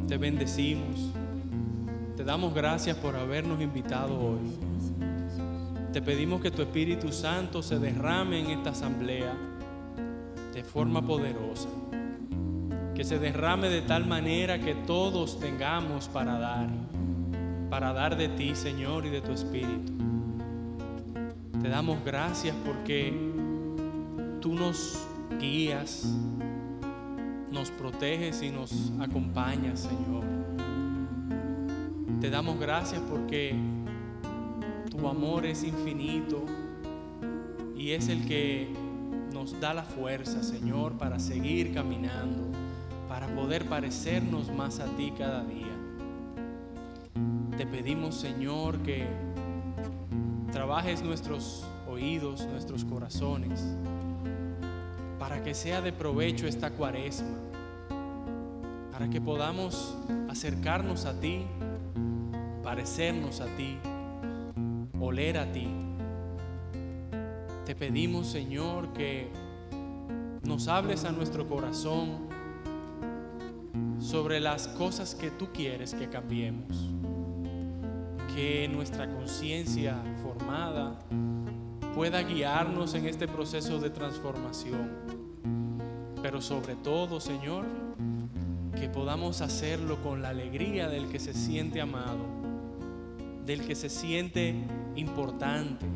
Te bendecimos. Te damos gracias por habernos invitado hoy. Te pedimos que tu Espíritu Santo se derrame en esta asamblea de forma poderosa. Que se derrame de tal manera que todos tengamos para dar de ti, Señor, y de tu Espíritu. Te damos gracias porque tú nos guías, nos proteges y nos acompañas, Señor. Te damos gracias porque tu amor es infinito y es el que nos da la fuerza, Señor, para seguir caminando, para poder parecernos más a ti cada día. Te pedimos, Señor, que trabajes nuestros oídos, nuestros corazones, para que sea de provecho esta cuaresma, para que podamos acercarnos a ti, parecernos a ti, oler a ti. Te pedimos, Señor, que nos hables a nuestro corazón sobre las cosas que tú quieres que cambiemos, que nuestra conciencia formada pueda guiarnos en este proceso de transformación. Pero sobre todo, Señor, que podamos hacerlo con la alegría del que se siente amado, del que se siente importante,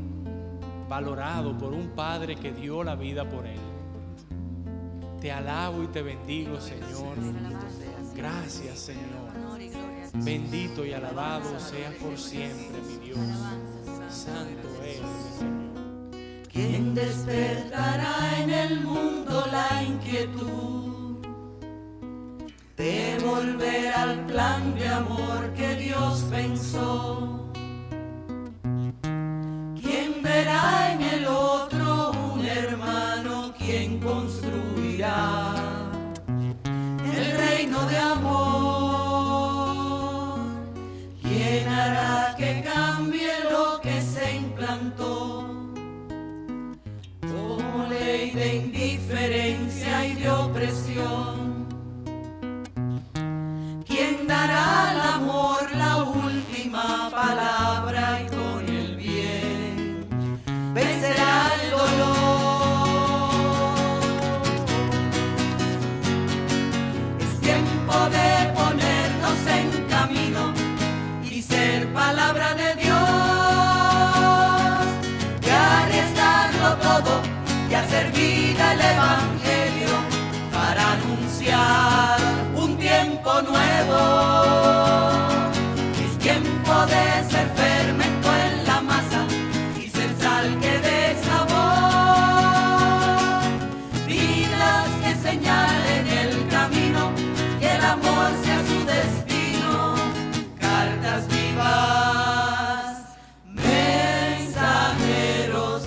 valorado por un Padre que dio la vida por él. Te alabo y te bendigo, Señor. Gracias, Señor. Bendito y alabado seas por siempre, mi Dios. Santo eres, Señor. ¿Quién despertará en el mundo la inquietud de volver al plan de amor que Dios pensó? ¿Quién verá en el otro un hermano? ¿Quién construirá el reino de amor? ¿Quién hará que cambie lo que se implantó como ley de indiferencia y de opresión? ¿Quién dará al amor la última palabra y con el bien vencerá el dolor? Es tiempo de ponernos en camino y ser palabra de Dios, de arriesgarlo todo y hacer vida el Evangelio para anunciar un tiempo nuevo. Es tiempo de ser fermento en la masa y ser sal que dé sabor, vidas que señalen el camino, que el amor sea su destino, cartas vivas, mensajeros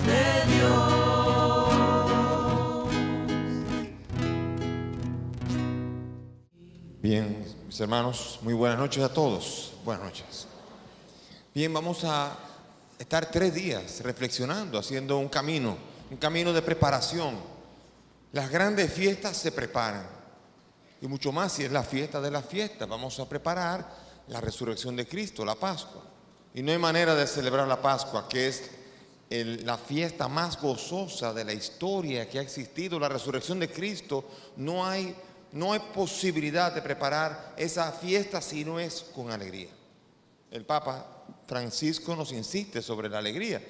de Dios. Bien, mis hermanos, muy buenas noches a todos. Buenas noches. Bien, vamos a estar 3 días reflexionando, haciendo un camino de preparación. Las grandes fiestas se preparan, y mucho más si es la fiesta de las fiestas. Vamos a preparar la resurrección de Cristo, la Pascua. Y no hay manera de celebrar la Pascua, que es la fiesta más gozosa de la historia que ha existido, la resurrección de Cristo, no hay posibilidad de preparar esa fiesta si no es con alegría. El Papa Francisco nos insiste sobre la alegría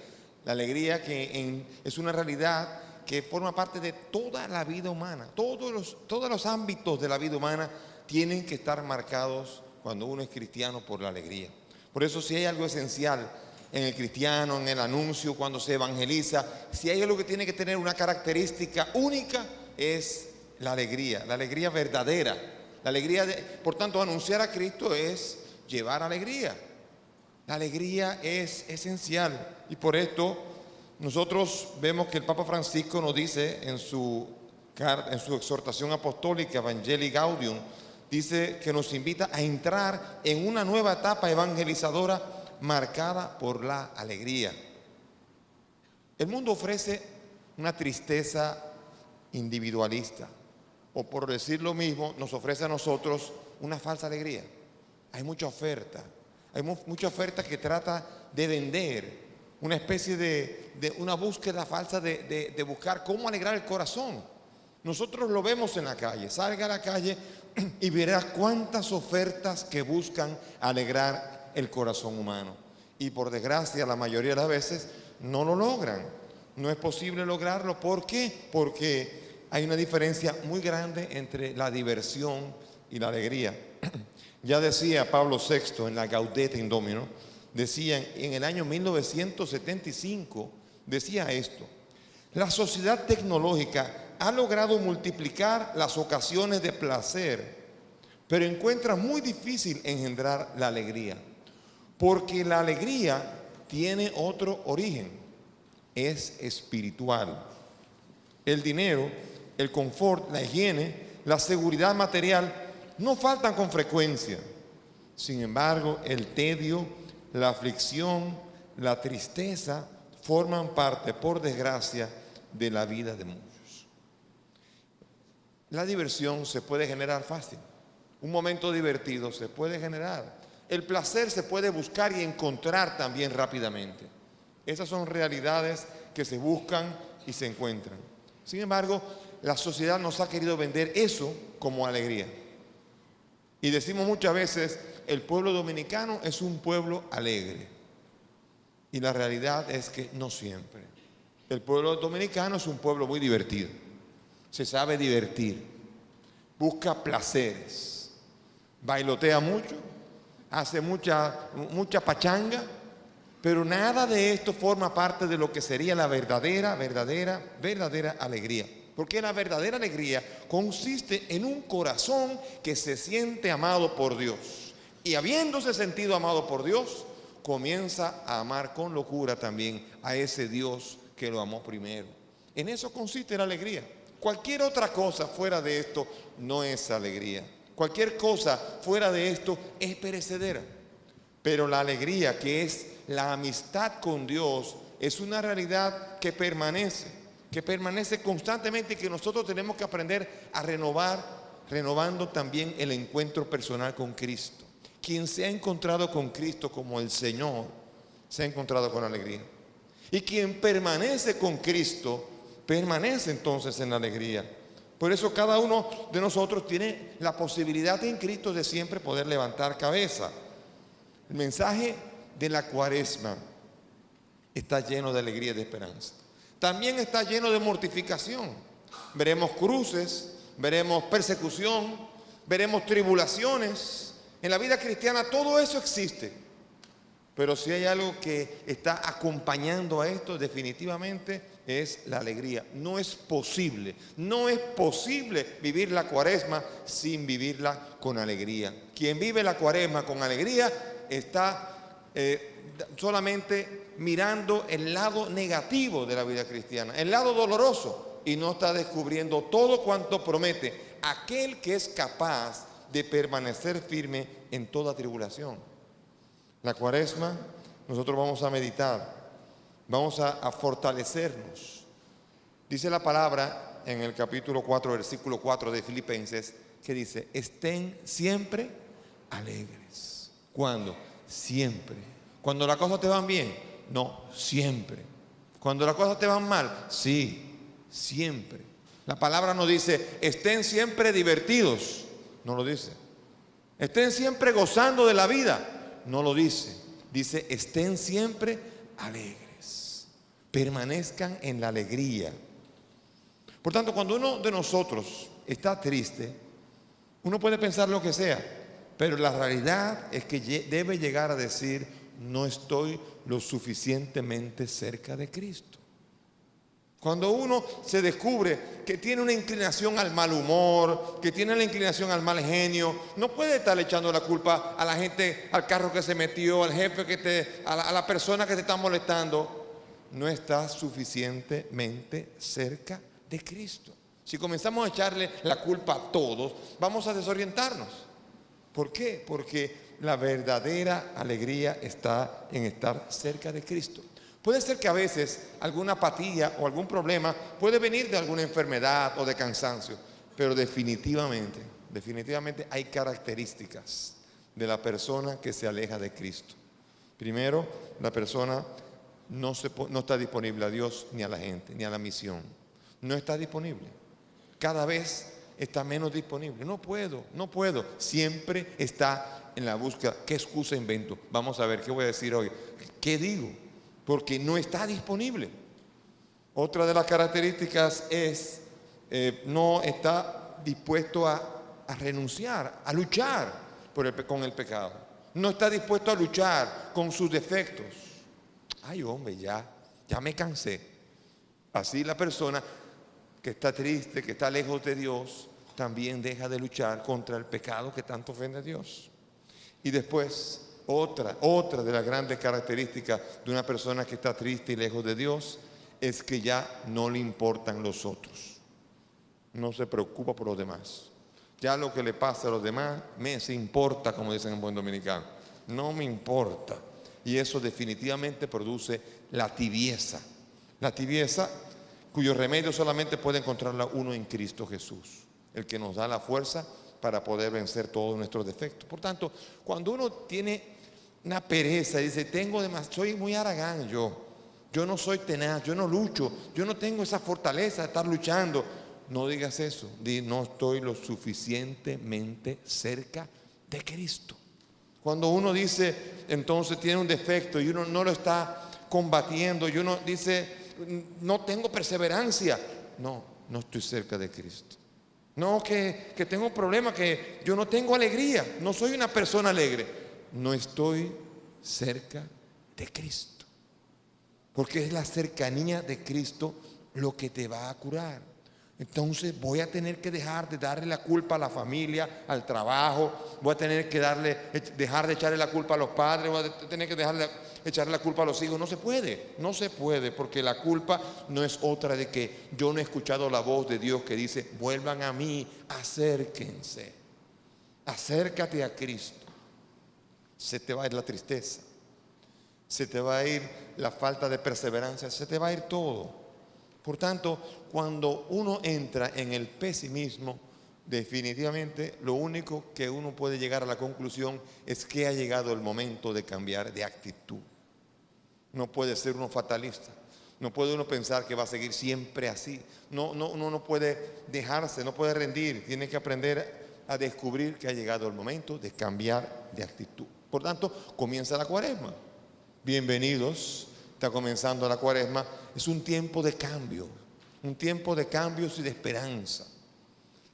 que es una realidad que forma parte de toda la vida humana. Todos los ámbitos de la vida humana tienen que estar marcados cuando uno es cristiano por la alegría. Por eso, si hay algo esencial en el cristiano, en el anuncio, cuando se evangeliza, si hay algo que tiene que tener una característica única, es la alegría verdadera. La alegría por tanto, anunciar a Cristo es llevar alegría. La alegría es esencial, y por esto nosotros vemos que el Papa Francisco nos dice en su exhortación apostólica Evangelii Gaudium, dice que nos invita a entrar en una nueva etapa evangelizadora marcada por la alegría. El mundo ofrece una tristeza individualista, o por decir lo mismo, nos ofrece a nosotros una falsa alegría. Hay mucha oferta que trata de vender una especie de una búsqueda falsa de buscar cómo alegrar el corazón. Nosotros lo vemos en la calle. Salga a la calle y verá cuántas ofertas que buscan alegrar el corazón humano. Y por desgracia, la mayoría de las veces no lo logran. No es posible lograrlo. ¿Por qué? Porque hay una diferencia muy grande entre la diversión y la alegría. Ya decía Pablo VI en la Gaudete in Domino, decía en el año 1975, decía esto: la sociedad tecnológica ha logrado multiplicar las ocasiones de placer, pero encuentra muy difícil engendrar la alegría, porque la alegría tiene otro origen, es espiritual. El dinero, el confort, la higiene, la seguridad material no faltan con frecuencia. Sin embargo, el tedio, la aflicción, la tristeza forman parte, por desgracia, de la vida de muchos. La diversión se puede generar fácil. Un momento divertido se puede generar. El placer se puede buscar y encontrar también rápidamente. Esas son realidades que se buscan y se encuentran. Sin embargo, la sociedad nos ha querido vender eso como alegría. Y decimos muchas veces, el pueblo dominicano es un pueblo alegre. Y la realidad es que no siempre. El pueblo dominicano es un pueblo muy divertido. Se sabe divertir. Busca placeres. Bailotea mucho. Hace mucha pachanga. Pero nada de esto forma parte de lo que sería la verdadera alegría. Porque la verdadera alegría consiste en un corazón que se siente amado por Dios. Y habiéndose sentido amado por Dios, comienza a amar con locura también a ese Dios que lo amó primero. En eso consiste la alegría. Cualquier otra cosa fuera de esto no es alegría. Cualquier cosa fuera de esto es perecedera. Pero la alegría, que es la amistad con Dios, es una realidad que permanece constantemente y que nosotros tenemos que aprender a renovar, renovando también el encuentro personal con Cristo. Quien se ha encontrado con Cristo como el Señor, se ha encontrado con alegría. Y quien permanece con Cristo, permanece entonces en la alegría. Por eso cada uno de nosotros tiene la posibilidad en Cristo de siempre poder levantar cabeza. El mensaje de la Cuaresma está lleno de alegría y de esperanza. También está lleno de mortificación. Veremos cruces, veremos persecución, veremos tribulaciones. En la vida cristiana todo eso existe. Pero si hay algo que está acompañando a esto, definitivamente es la alegría. No es posible vivir la Cuaresma sin vivirla con alegría. Quien vive la Cuaresma con alegría está solamente mirando el lado negativo de la vida cristiana, el lado doloroso, y no está descubriendo todo cuanto promete aquel que es capaz de permanecer firme en toda tribulación. La Cuaresma, nosotros vamos a meditar, vamos a fortalecernos. Dice la palabra en el capítulo 4, versículo 4 de Filipenses, que dice: estén siempre alegres. ¿Cuándo? Siempre. Cuando las cosas te van bien, no, siempre. Cuando las cosas te van mal, sí, siempre. La palabra no dice, estén siempre divertidos. No lo dice. Estén siempre gozando de la vida. No lo dice. Dice, estén siempre alegres. Permanezcan en la alegría. Por tanto, cuando uno de nosotros está triste, uno puede pensar lo que sea, pero la realidad es que debe llegar a decir, no estoy lo suficientemente cerca de Cristo. Cuando uno se descubre que tiene una inclinación al mal humor, que tiene la inclinación al mal genio, no puede estar echando la culpa a la gente, al carro que se metió, al jefe a la persona que te está molestando. No está suficientemente cerca de Cristo. Si comenzamos a echarle la culpa a todos, vamos a desorientarnos. ¿Por qué? Porque la verdadera alegría está en estar cerca de Cristo. Puede ser que a veces alguna apatía o algún problema puede venir de alguna enfermedad o de cansancio, pero definitivamente hay características de la persona que se aleja de Cristo. Primero, la persona no está disponible a Dios ni a la gente, ni a la misión. No está disponible. Cada vez está menos disponible. No puedo. Siempre está en la búsqueda. ¿Qué excusa invento? Vamos a ver, ¿qué voy a decir hoy? ¿Qué digo? Porque no está disponible. Otra de las características es no está dispuesto a renunciar, a luchar con el pecado. No está dispuesto a luchar con sus defectos. Ay, hombre, ya me cansé. Así la persona que está triste, que está lejos de Dios, también deja de luchar contra el pecado que tanto ofende a Dios. Y después, otra de las grandes características de una persona que está triste y lejos de Dios es que ya no le importan los otros. No se preocupa por los demás. Ya lo que le pasa a los demás me se importa, como dicen en buen dominicano. No me importa. Y eso definitivamente produce la tibieza. La tibieza cuyo remedio solamente puede encontrarla uno en Cristo Jesús, el que nos da la fuerza para poder vencer todos nuestros defectos. Por tanto, cuando uno tiene una pereza y dice, soy muy haragán yo no soy tenaz, yo no lucho, yo no tengo esa fortaleza de estar luchando. No digas eso, no estoy lo suficientemente cerca de Cristo. Cuando uno dice, entonces tiene un defecto y uno no lo está combatiendo y uno dice, no tengo perseverancia, no estoy cerca de Cristo. No, que tengo un problema, que yo no tengo alegría, no soy una persona alegre. No estoy cerca de Cristo. Porque es la cercanía de Cristo lo que te va a curar. Entonces voy a tener que dejar de darle la culpa a la familia, al trabajo, voy a tener que dejar de echarle la culpa a los padres, voy a tener que echarle la culpa a los hijos. No se puede, porque la culpa no es otra de que yo no he escuchado la voz de Dios que dice, vuelvan a mí, acérquense, acércate a Cristo. Se te va a ir la tristeza, se te va a ir la falta de perseverancia, se te va a ir todo. Por tanto, cuando uno entra en el pesimismo, definitivamente lo único que uno puede llegar a la conclusión es que ha llegado el momento de cambiar de actitud. No puede ser uno fatalista, no puede uno pensar que va a seguir siempre así. Uno no puede dejarse, no puede rendir, tiene que aprender a descubrir que ha llegado el momento de cambiar de actitud. Por tanto, comienza la Cuaresma. Bienvenidos. Está comenzando la Cuaresma, es un tiempo de cambio, un tiempo de cambios y de esperanza.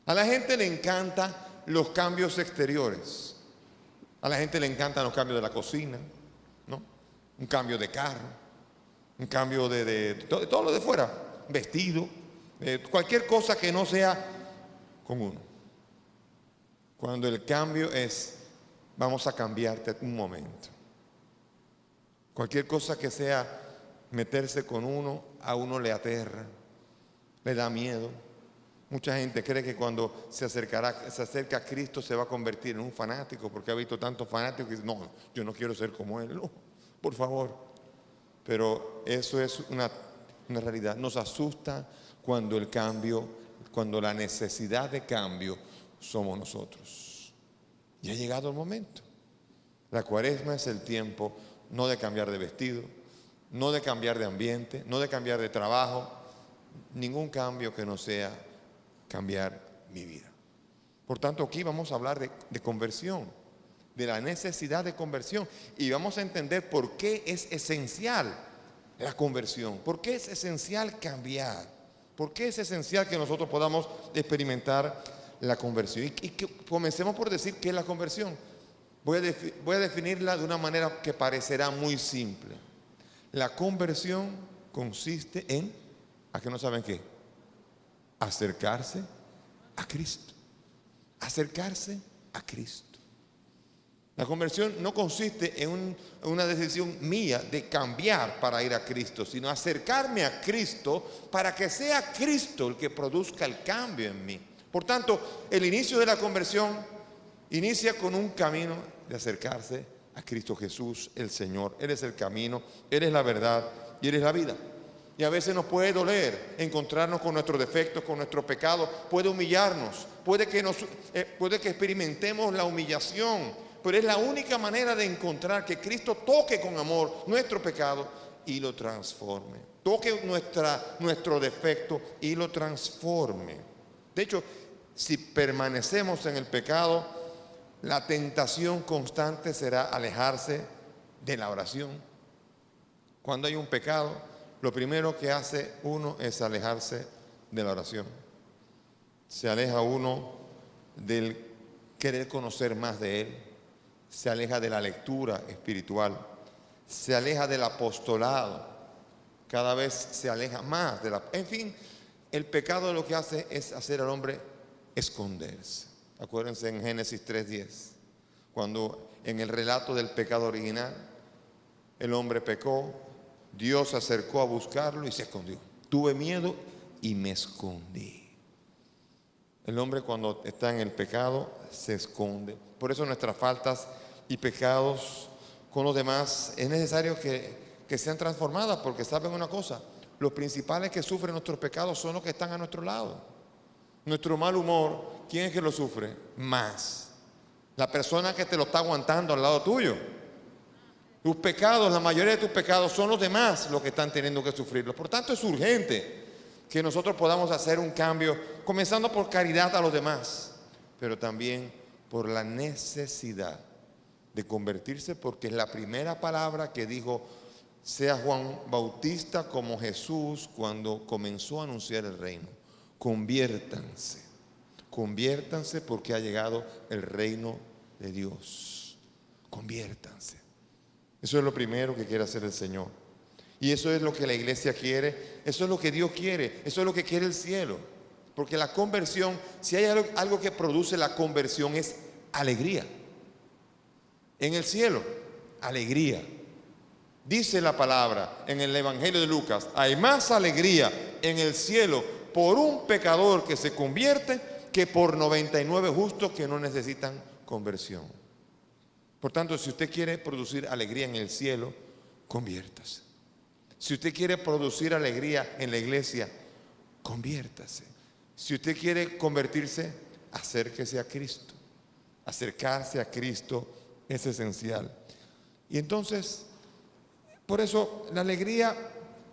A la gente le encantan los cambios exteriores, a la gente le encantan los cambios de la cocina, ¿no? Un cambio de carro, un cambio de todo lo de fuera, vestido, cualquier cosa que no sea con uno. Cuando el cambio es, vamos a cambiarte un momento. Cualquier cosa que sea meterse con uno, a uno le aterra, le da miedo. Mucha gente cree que cuando se acerca a Cristo se va a convertir en un fanático, porque ha visto tantos fanáticos que dicen, no, yo no quiero ser como él, no, por favor. Pero eso es una realidad. Nos asusta cuando el cambio, cuando la necesidad de cambio somos nosotros. Y ha llegado el momento. La Cuaresma es el tiempo no de cambiar de vestido, no de cambiar de ambiente, no de cambiar de trabajo, ningún cambio que no sea cambiar mi vida. Por tanto, aquí vamos a hablar de conversión, de la necesidad de conversión, y vamos a entender por qué es esencial la conversión, por qué es esencial cambiar, por qué es esencial que nosotros podamos experimentar la conversión. Y que comencemos por decir qué es la conversión. Voy a definirla de una manera que parecerá muy simple. La conversión consiste en, ¿a qué no saben qué? Acercarse a Cristo. Acercarse a Cristo. La conversión no consiste en una decisión mía de cambiar para ir a Cristo, sino acercarme a Cristo para que sea Cristo el que produzca el cambio en mí. Por tanto, el inicio de la conversión inicia con un camino de acercarse a Cristo Jesús, el Señor. Él es el camino, Él es la verdad y Él es la vida. Y a veces nos puede doler encontrarnos con nuestros defectos, con nuestro pecado. Puede humillarnos, puede que experimentemos la humillación, pero es la única manera de encontrar que Cristo toque con amor nuestro pecado y lo transforme. Toque nuestro defecto y lo transforme. De hecho, si permanecemos en el pecado, la tentación constante será alejarse de la oración. Cuando hay un pecado, lo primero que hace uno es alejarse de la oración. Se aleja uno del querer conocer más de Él. Se aleja de la lectura espiritual. Se aleja del apostolado. Cada vez se aleja más En fin, el pecado lo que hace es hacer al hombre esconderse. Acuérdense en Génesis 3:10, cuando en el relato del pecado original, el hombre pecó, Dios se acercó a buscarlo y se escondió. Tuve miedo y me escondí. El hombre cuando está en el pecado se esconde. Por eso nuestras faltas y pecados con los demás es necesario que sean transformadas, porque saben una cosa, los principales que sufren nuestros pecados son los que están a nuestro lado. Nuestro mal humor, ¿quién es que lo sufre? Más la persona que te lo está aguantando al lado tuyo. Tus pecados, la mayoría de tus pecados son los demás los que están teniendo que sufrirlos. Por tanto, es urgente que nosotros podamos hacer un cambio, comenzando por caridad a los demás, pero también por la necesidad de convertirse, porque es la primera palabra que dijo sea Juan Bautista como Jesús cuando comenzó a anunciar el reino. Conviértanse, conviértanse porque ha llegado el reino de Dios. Conviértanse. Eso es lo primero que quiere hacer el Señor. Y eso es lo que la iglesia quiere, eso es lo que Dios quiere, eso es lo que quiere el cielo. Porque la conversión, si hay algo que produce la conversión es alegría. En el cielo, alegría. Dice la palabra en el Evangelio de Lucas, hay más alegría en el cielo por un pecador que se convierte que por 99 justos que no necesitan conversión. Por tanto, si usted quiere producir alegría en el cielo, conviértase. Si usted quiere producir alegría en la iglesia, conviértase. Si usted quiere convertirse, acérquese a Cristo. Acercarse a Cristo es esencial. Y entonces, por eso la alegría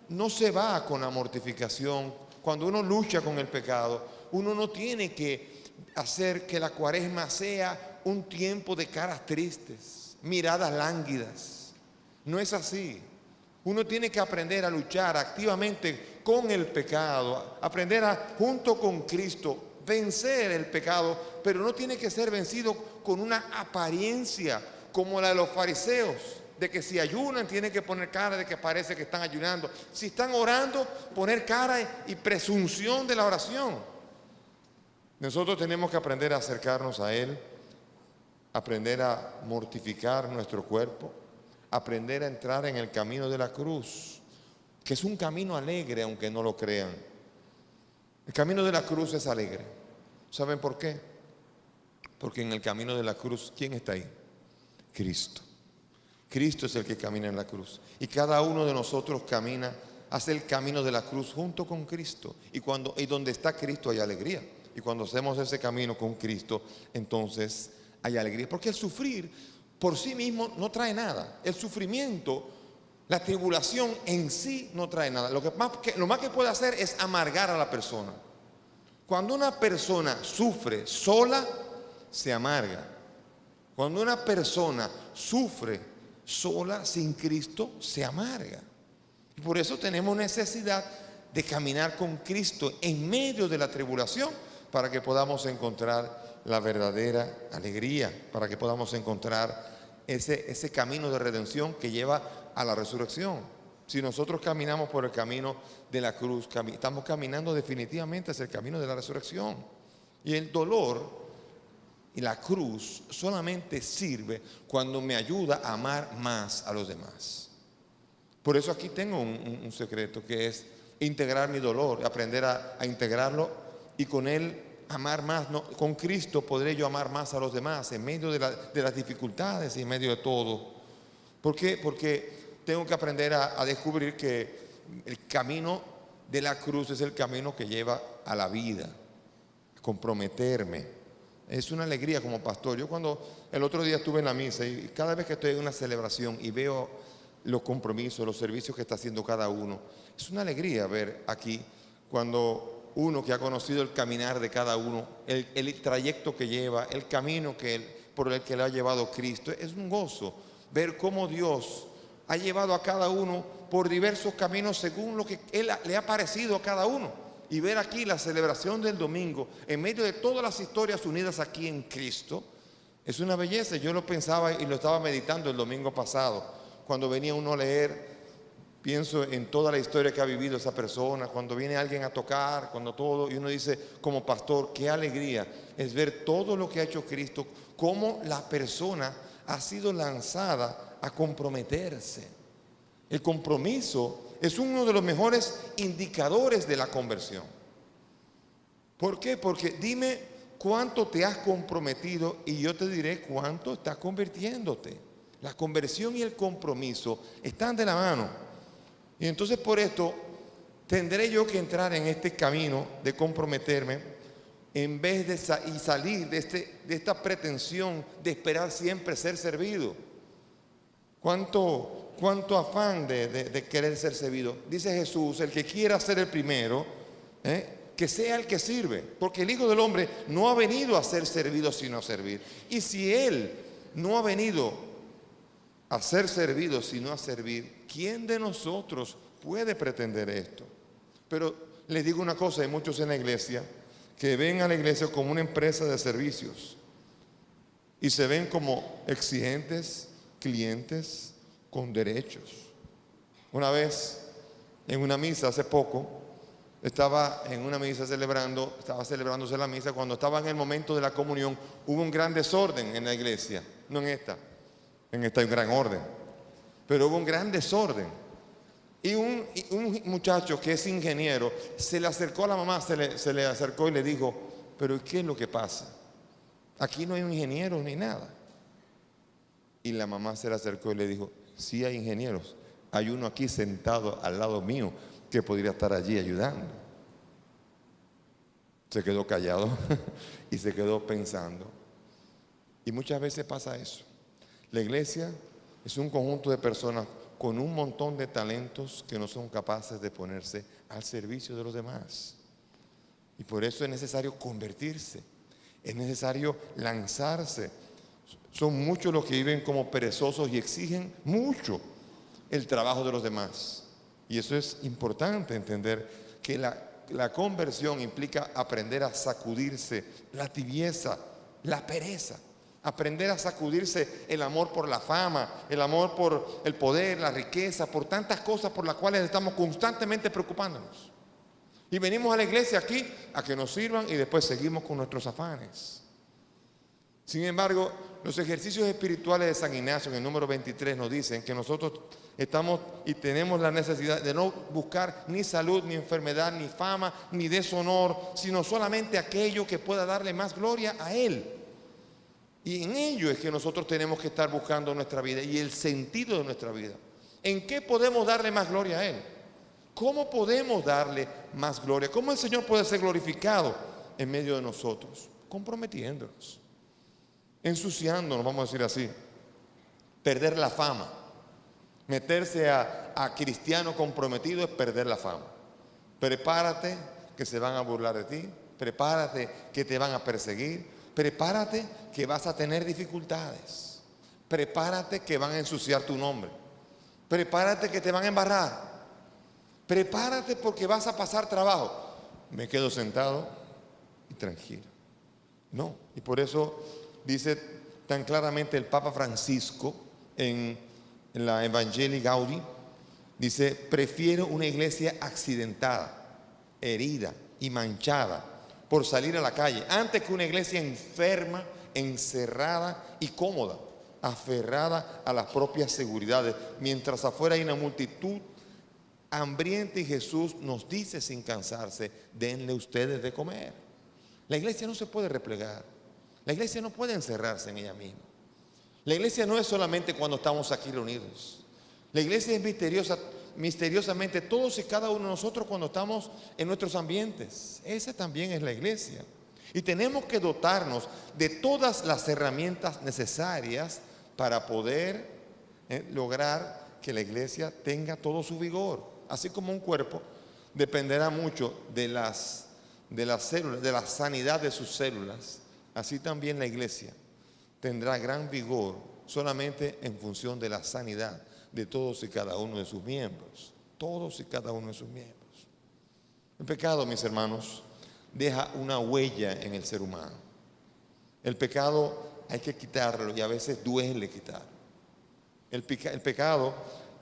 no se va con la mortificación. Cuando uno lucha con el pecado, uno no tiene que hacer que la cuaresma sea un tiempo de caras tristes, miradas lánguidas. No es así. Uno tiene que aprender a luchar activamente con el pecado, aprender a, junto con Cristo, vencer el pecado, pero no tiene que ser vencido con una apariencia como la de los fariseos, de que si ayunan tienen que poner cara de que parece que están ayunando. Si están orando, poner cara y presunción de la oración. Nosotros tenemos que aprender a acercarnos a Él, aprender a mortificar nuestro cuerpo, aprender a entrar en el camino de la cruz, que es un camino alegre aunque no lo crean. El camino de la cruz es alegre. ¿Saben por qué? Porque en el camino de la cruz, ¿quién está ahí? Cristo. Cristo es el que camina en la cruz. Y cada uno de nosotros camina, hace el camino de la cruz junto con Cristo. Y donde está Cristo hay alegría. Y cuando hacemos ese camino con Cristo, entonces hay alegría. Porque el sufrir por sí mismo no trae nada. El sufrimiento La tribulación en sí no trae nada. Lo más que puede hacer es amargar a la persona. Cuando una persona sufre sola, se amarga. Cuando una persona sufre sola, sin Cristo, se amarga. Y por eso tenemos necesidad de caminar con Cristo en medio de la tribulación, para que podamos encontrar la verdadera alegría, para que podamos encontrar ese camino de redención que lleva a la resurrección. Si nosotros caminamos por el camino de la cruz, estamos caminando definitivamente hacia el camino de la resurrección. Y el dolor y la cruz solamente sirve cuando me ayuda a amar más a los demás. Por eso aquí tengo un secreto, que es integrar mi dolor, aprender a integrarlo, y con él amar más. No, con Cristo podré yo amar más a los demás en medio de las dificultades y en medio de todo. ¿Por qué? Porque tengo que aprender a descubrir que el camino de la cruz es el camino que lleva a la vida. Comprometerme. Es una alegría como pastor. Yo cuando el otro día estuve en la misa, y cada vez que estoy en una celebración y veo los compromisos, los servicios que está haciendo cada uno, es una alegría ver aquí cuando uno que ha conocido el caminar de cada uno, el trayecto que lleva, el camino por el que le ha llevado Cristo. Es un gozo ver cómo Dios ha llevado a cada uno por diversos caminos según lo que Él le ha parecido a cada uno. Y ver aquí la celebración del domingo en medio de todas las historias unidas aquí en Cristo es una belleza. Yo lo pensaba y lo estaba meditando el domingo pasado, cuando venía uno a leer. Pienso en toda la historia que ha vivido esa persona, cuando viene alguien a tocar, cuando todo, y uno dice, como pastor, qué alegría es ver todo lo que ha hecho Cristo, cómo la persona ha sido lanzada a comprometerse. El compromiso es uno de los mejores indicadores de la conversión. ¿Por qué? Porque dime cuánto te has comprometido y yo te diré cuánto estás convirtiéndote. La conversión y el compromiso están de la mano. Y entonces por esto tendré yo que entrar en este camino de comprometerme, en vez de salir de esta pretensión de esperar siempre ser servido. ¿Cuánto afán de querer ser servido? Dice Jesús, el que quiera ser el primero, que sea el que sirve. Porque el Hijo del Hombre no ha venido a ser servido, sino a servir. Y si Él no ha venido a ser servido, sino a servir, ¿quién de nosotros puede pretender esto? Pero les digo una cosa, hay muchos en la iglesia que ven a la iglesia como una empresa de servicios y se ven como exigentes clientes con derechos. Una vez en una misa, hace poco, estaba en una misa estaba celebrándose la misa. Cuando estaba en el momento de la comunión, hubo un gran desorden en la iglesia. No en esta hay un gran orden, pero hubo un gran desorden. Y un muchacho que es ingeniero se le acercó a la mamá, se le acercó y le dijo, pero ¿qué es lo que pasa? Aquí no hay ingenieros ni nada. Y la mamá se le acercó y le dijo, sí hay ingenieros, hay uno aquí sentado al lado mío que podría estar allí ayudando. Se quedó callado y se quedó pensando. Y muchas veces pasa eso. La iglesia es un conjunto de personas con un montón de talentos que no son capaces de ponerse al servicio de los demás. Y por eso es necesario convertirse, es necesario lanzarse. Son muchos los que viven como perezosos y exigen mucho el trabajo de los demás. Y eso es importante entender, que la conversión implica aprender a sacudirse la tibieza, la pereza. Aprender a sacudirse el amor por la fama, el amor por el poder, la riqueza, por tantas cosas por las cuales estamos constantemente preocupándonos. Y venimos a la iglesia aquí a que nos sirvan y después seguimos con nuestros afanes. Sin embargo, los ejercicios espirituales de San Ignacio en el número 23 nos dicen que nosotros estamos y tenemos la necesidad de no buscar ni salud, ni enfermedad, ni fama, ni deshonor, sino solamente aquello que pueda darle más gloria a Él. Y en ello es que nosotros tenemos que estar buscando nuestra vida y el sentido de nuestra vida. ¿En qué podemos darle más gloria a Él? ¿Cómo podemos darle más gloria? ¿Cómo el Señor puede ser glorificado en medio de nosotros? Comprometiéndonos, ensuciándonos, vamos a decir así, perder la fama. Meterse a cristiano comprometido es perder la fama. Prepárate que se van a burlar de ti. Prepárate que te van a perseguir. Prepárate que vas a tener dificultades. Prepárate que van a ensuciar tu nombre. Prepárate que te van a embarrar. Prepárate porque vas a pasar trabajo. Me quedo sentado y tranquilo. No, y por eso dice tan claramente el Papa Francisco en la Evangelii Gaudium, dice: prefiero una iglesia accidentada, herida y manchada por salir a la calle, antes que una iglesia enferma, encerrada y cómoda, aferrada a las propias seguridades, mientras afuera hay una multitud hambrienta y Jesús nos dice sin cansarse: denle ustedes de comer. La iglesia no se puede replegar. La iglesia no puede encerrarse en ella misma. La iglesia no es solamente cuando estamos aquí reunidos. La iglesia es misteriosamente todos y cada uno de nosotros cuando estamos en nuestros ambientes. Esa también es la iglesia. Y tenemos que dotarnos de todas las herramientas necesarias para poder lograr que la iglesia tenga todo su vigor. Así como un cuerpo dependerá mucho de las células, de la sanidad de sus células, así también la iglesia tendrá gran vigor solamente en función de la sanidad de todos y cada uno de sus miembros. Todos y cada uno de sus miembros. El pecado, mis hermanos, deja una huella en el ser humano. El pecado hay que quitarlo y a veces duele quitarlo. El pecado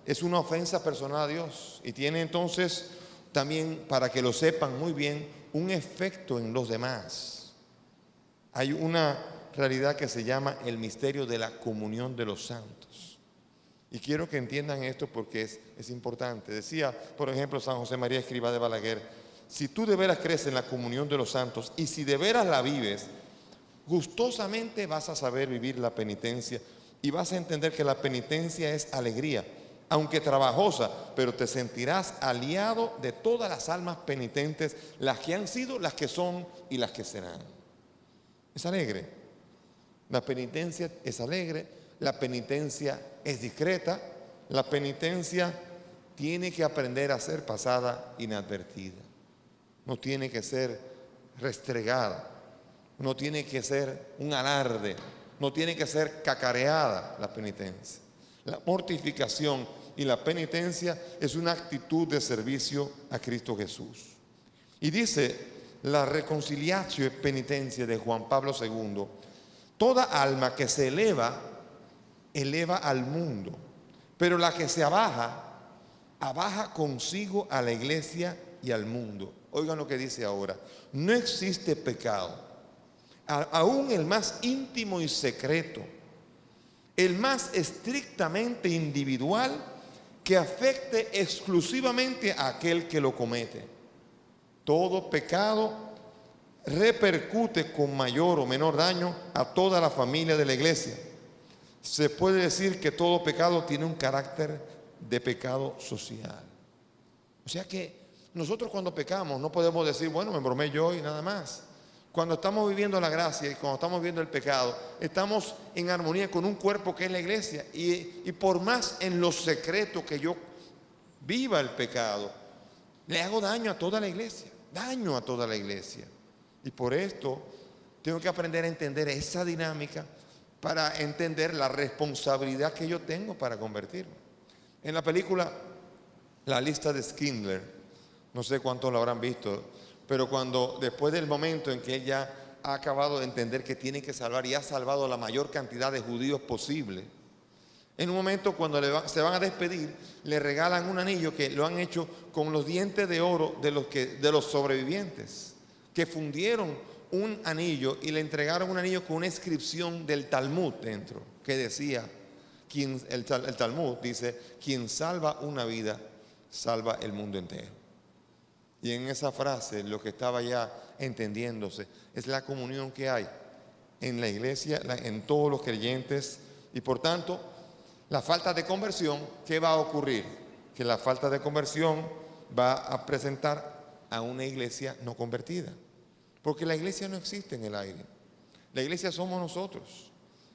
es una ofensa personal a Dios y tiene entonces también, para que lo sepan muy bien, un efecto en los demás. Hay una realidad que se llama el misterio de la comunión de los santos. Y quiero que entiendan esto porque es importante. Decía, por ejemplo, San José María Escrivá de Balaguer: si tú de veras crees en la comunión de los santos y si de veras la vives, gustosamente vas a saber vivir la penitencia y vas a entender que la penitencia es alegría, aunque trabajosa, pero te sentirás aliado de todas las almas penitentes, las que han sido, las que son y las que serán. Es alegre. La penitencia es alegre, la penitencia es discreta, la penitencia tiene que aprender a ser pasada inadvertida. No tiene que ser restregada, no tiene que ser un alarde, no tiene que ser cacareada la penitencia. La mortificación y la penitencia es una actitud de servicio a Cristo Jesús. Y dice la Reconciliatio et Penitentia de Juan Pablo II: toda alma que se eleva, eleva al mundo, pero la que se abaja, abaja consigo a la iglesia y al mundo. Oigan lo que dice ahora: no existe pecado, aún el más íntimo y secreto, el más estrictamente individual, que afecte exclusivamente a aquel que lo comete. Todo pecado repercute con mayor o menor daño a toda la familia de la iglesia. Se puede decir que todo pecado tiene un carácter de pecado social. O sea que nosotros cuando pecamos no podemos decir, bueno, me embromé yo y nada más. Cuando estamos viviendo la gracia y cuando estamos viviendo el pecado, estamos en armonía con un cuerpo que es la iglesia. Y por más en lo secreto que yo viva el pecado, le hago daño a toda la iglesia. Daño a toda la iglesia. Y por esto tengo que aprender a entender esa dinámica para entender la responsabilidad que yo tengo para convertirme. En la película La lista de Schindler, no sé cuántos lo habrán visto, pero después del momento en que ella ha acabado de entender que tiene que salvar y ha salvado la mayor cantidad de judíos posible, en un momento cuando se van a despedir, le regalan un anillo que lo han hecho con los dientes de oro de los sobrevivientes, que fundieron un anillo y le entregaron un anillo con una inscripción del Talmud dentro, que decía, el Talmud dice: quien salva una vida, salva el mundo entero. Y en esa frase lo que estaba ya entendiéndose es la comunión que hay en la iglesia, en todos los creyentes. Y por tanto, la falta de conversión, ¿qué va a ocurrir? Que la falta de conversión va a presentar a una iglesia no convertida. Porque la iglesia no existe en el aire. La iglesia somos nosotros.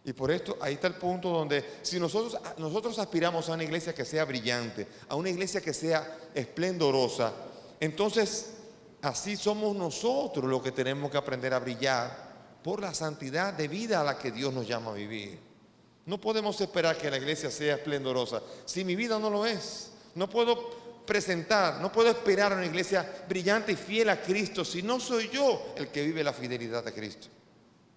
Y por esto, ahí está el punto donde si nosotros aspiramos a una iglesia que sea brillante, a una iglesia que sea esplendorosa, entonces así somos nosotros los que tenemos que aprender a brillar por la santidad de vida a la que Dios nos llama a vivir. No podemos esperar que la iglesia sea esplendorosa si mi vida no lo es. No puedo esperar a una iglesia brillante y fiel a Cristo si no soy yo el que vive la fidelidad a Cristo.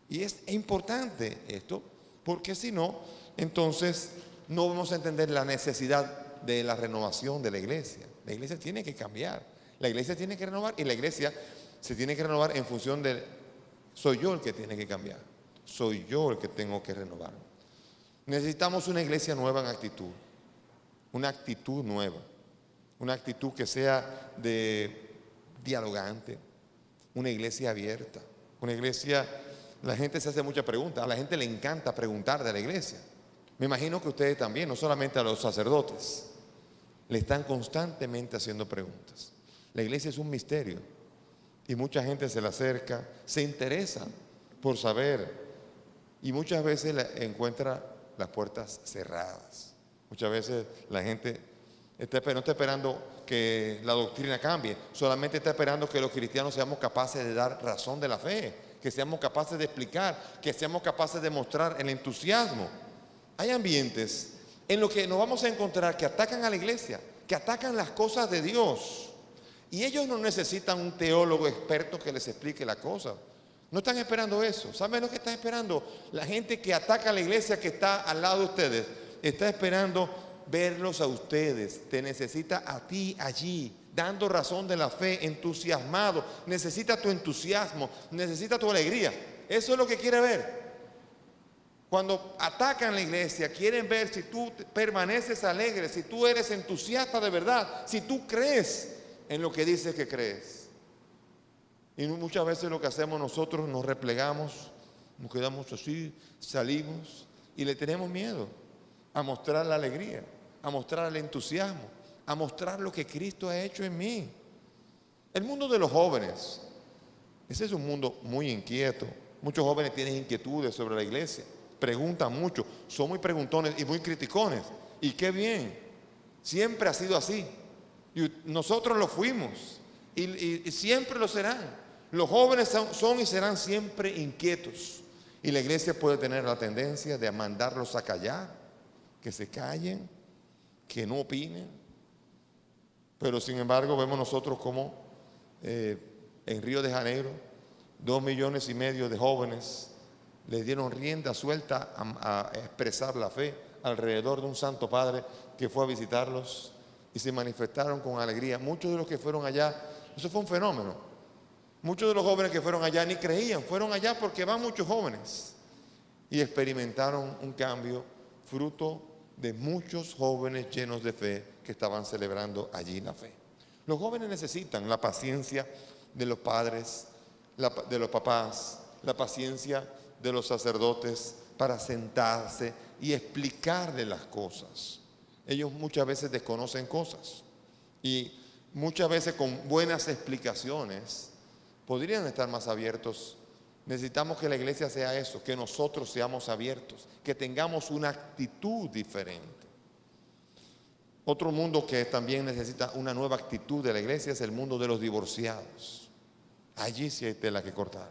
Y es importante esto, porque si no, entonces no vamos a entender la necesidad de la renovación de la iglesia. La iglesia tiene que cambiar, la iglesia tiene que renovar, y la iglesia se tiene que renovar en función de, soy yo el que tiene que cambiar, soy yo el que tengo que renovar. Necesitamos una iglesia nueva en actitud, una actitud nueva, una actitud que sea de dialogante, una iglesia abierta, una iglesia. La gente se hace muchas preguntas, a la gente le encanta preguntar de la iglesia. Me imagino que ustedes también, no solamente a los sacerdotes, le están constantemente haciendo preguntas. La iglesia es un misterio y mucha gente se le acerca, se interesa por saber, y muchas veces encuentra las puertas cerradas. Muchas veces la gente no está esperando que la doctrina cambie, solamente está esperando que los cristianos seamos capaces de dar razón de la fe, que seamos capaces de explicar, que seamos capaces de mostrar el entusiasmo. Hay ambientes en los que nos vamos a encontrar que atacan a la iglesia, que atacan las cosas de Dios, y ellos no necesitan un teólogo experto que les explique la cosa. No están esperando eso. ¿Saben lo que están esperando? La gente que ataca a la iglesia que está al lado de ustedes está esperando verlos a ustedes. Te necesita a ti allí, dando razón de la fe, entusiasmado. Necesita tu entusiasmo, necesita tu alegría. Eso es lo que quiere ver. Cuando atacan la iglesia, quieren ver si tú permaneces alegre, si tú eres entusiasta de verdad, si tú crees en lo que dices que crees. Y muchas veces lo que hacemos nosotros, nos replegamos, nos quedamos así, salimos y le tenemos miedo a mostrar la alegría, a mostrar el entusiasmo, a mostrar lo que Cristo ha hecho en mí. El mundo de los jóvenes, ese es un mundo muy inquieto. Muchos jóvenes tienen inquietudes sobre la iglesia, preguntan mucho, son muy preguntones y muy criticones. Y qué bien, siempre ha sido así. Y nosotros lo fuimos y siempre lo serán. Los jóvenes son y serán siempre inquietos. Y la iglesia puede tener la tendencia de mandarlos a callar, que se callen, que no opinen. Pero sin embargo vemos nosotros como en Río de Janeiro 2,5 millones de jóvenes les dieron rienda suelta a expresar la fe alrededor de un Santo Padre que fue a visitarlos y se manifestaron con alegría. Muchos de los que fueron allá, eso fue un fenómeno. Muchos de los jóvenes que fueron allá ni creían, fueron allá porque van muchos jóvenes y experimentaron un cambio fruto de muchos jóvenes llenos de fe que estaban celebrando allí la fe. Los jóvenes necesitan la paciencia de los padres, de los papás, la paciencia de los sacerdotes para sentarse y explicarle las cosas. Ellos muchas veces desconocen cosas y muchas veces con buenas explicaciones podrían estar más abiertos. Necesitamos que la iglesia sea eso, que nosotros seamos abiertos, que tengamos una actitud diferente. Otro mundo que también necesita una nueva actitud de la iglesia es el mundo de los divorciados. Allí sí hay tela que cortar.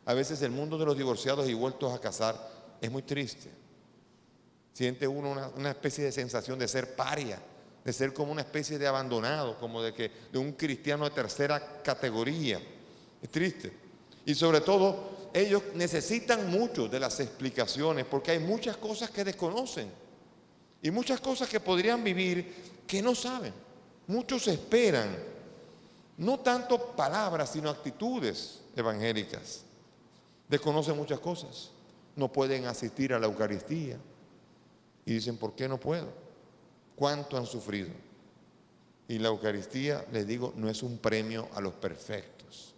A veces el mundo de los divorciados y vueltos a casar es muy triste. Siente uno una especie de sensación de ser paria, de ser como una especie de abandonado, como de un cristiano de tercera categoría. Es triste. Y sobre todo, ellos necesitan mucho de las explicaciones porque hay muchas cosas que desconocen y muchas cosas que podrían vivir que no saben. Muchos esperan, no tanto palabras, sino actitudes evangélicas. Desconocen muchas cosas. No pueden asistir a la Eucaristía. Y dicen, ¿por qué no puedo? ¿Cuánto han sufrido? Y la Eucaristía, les digo, no es un premio a los perfectos.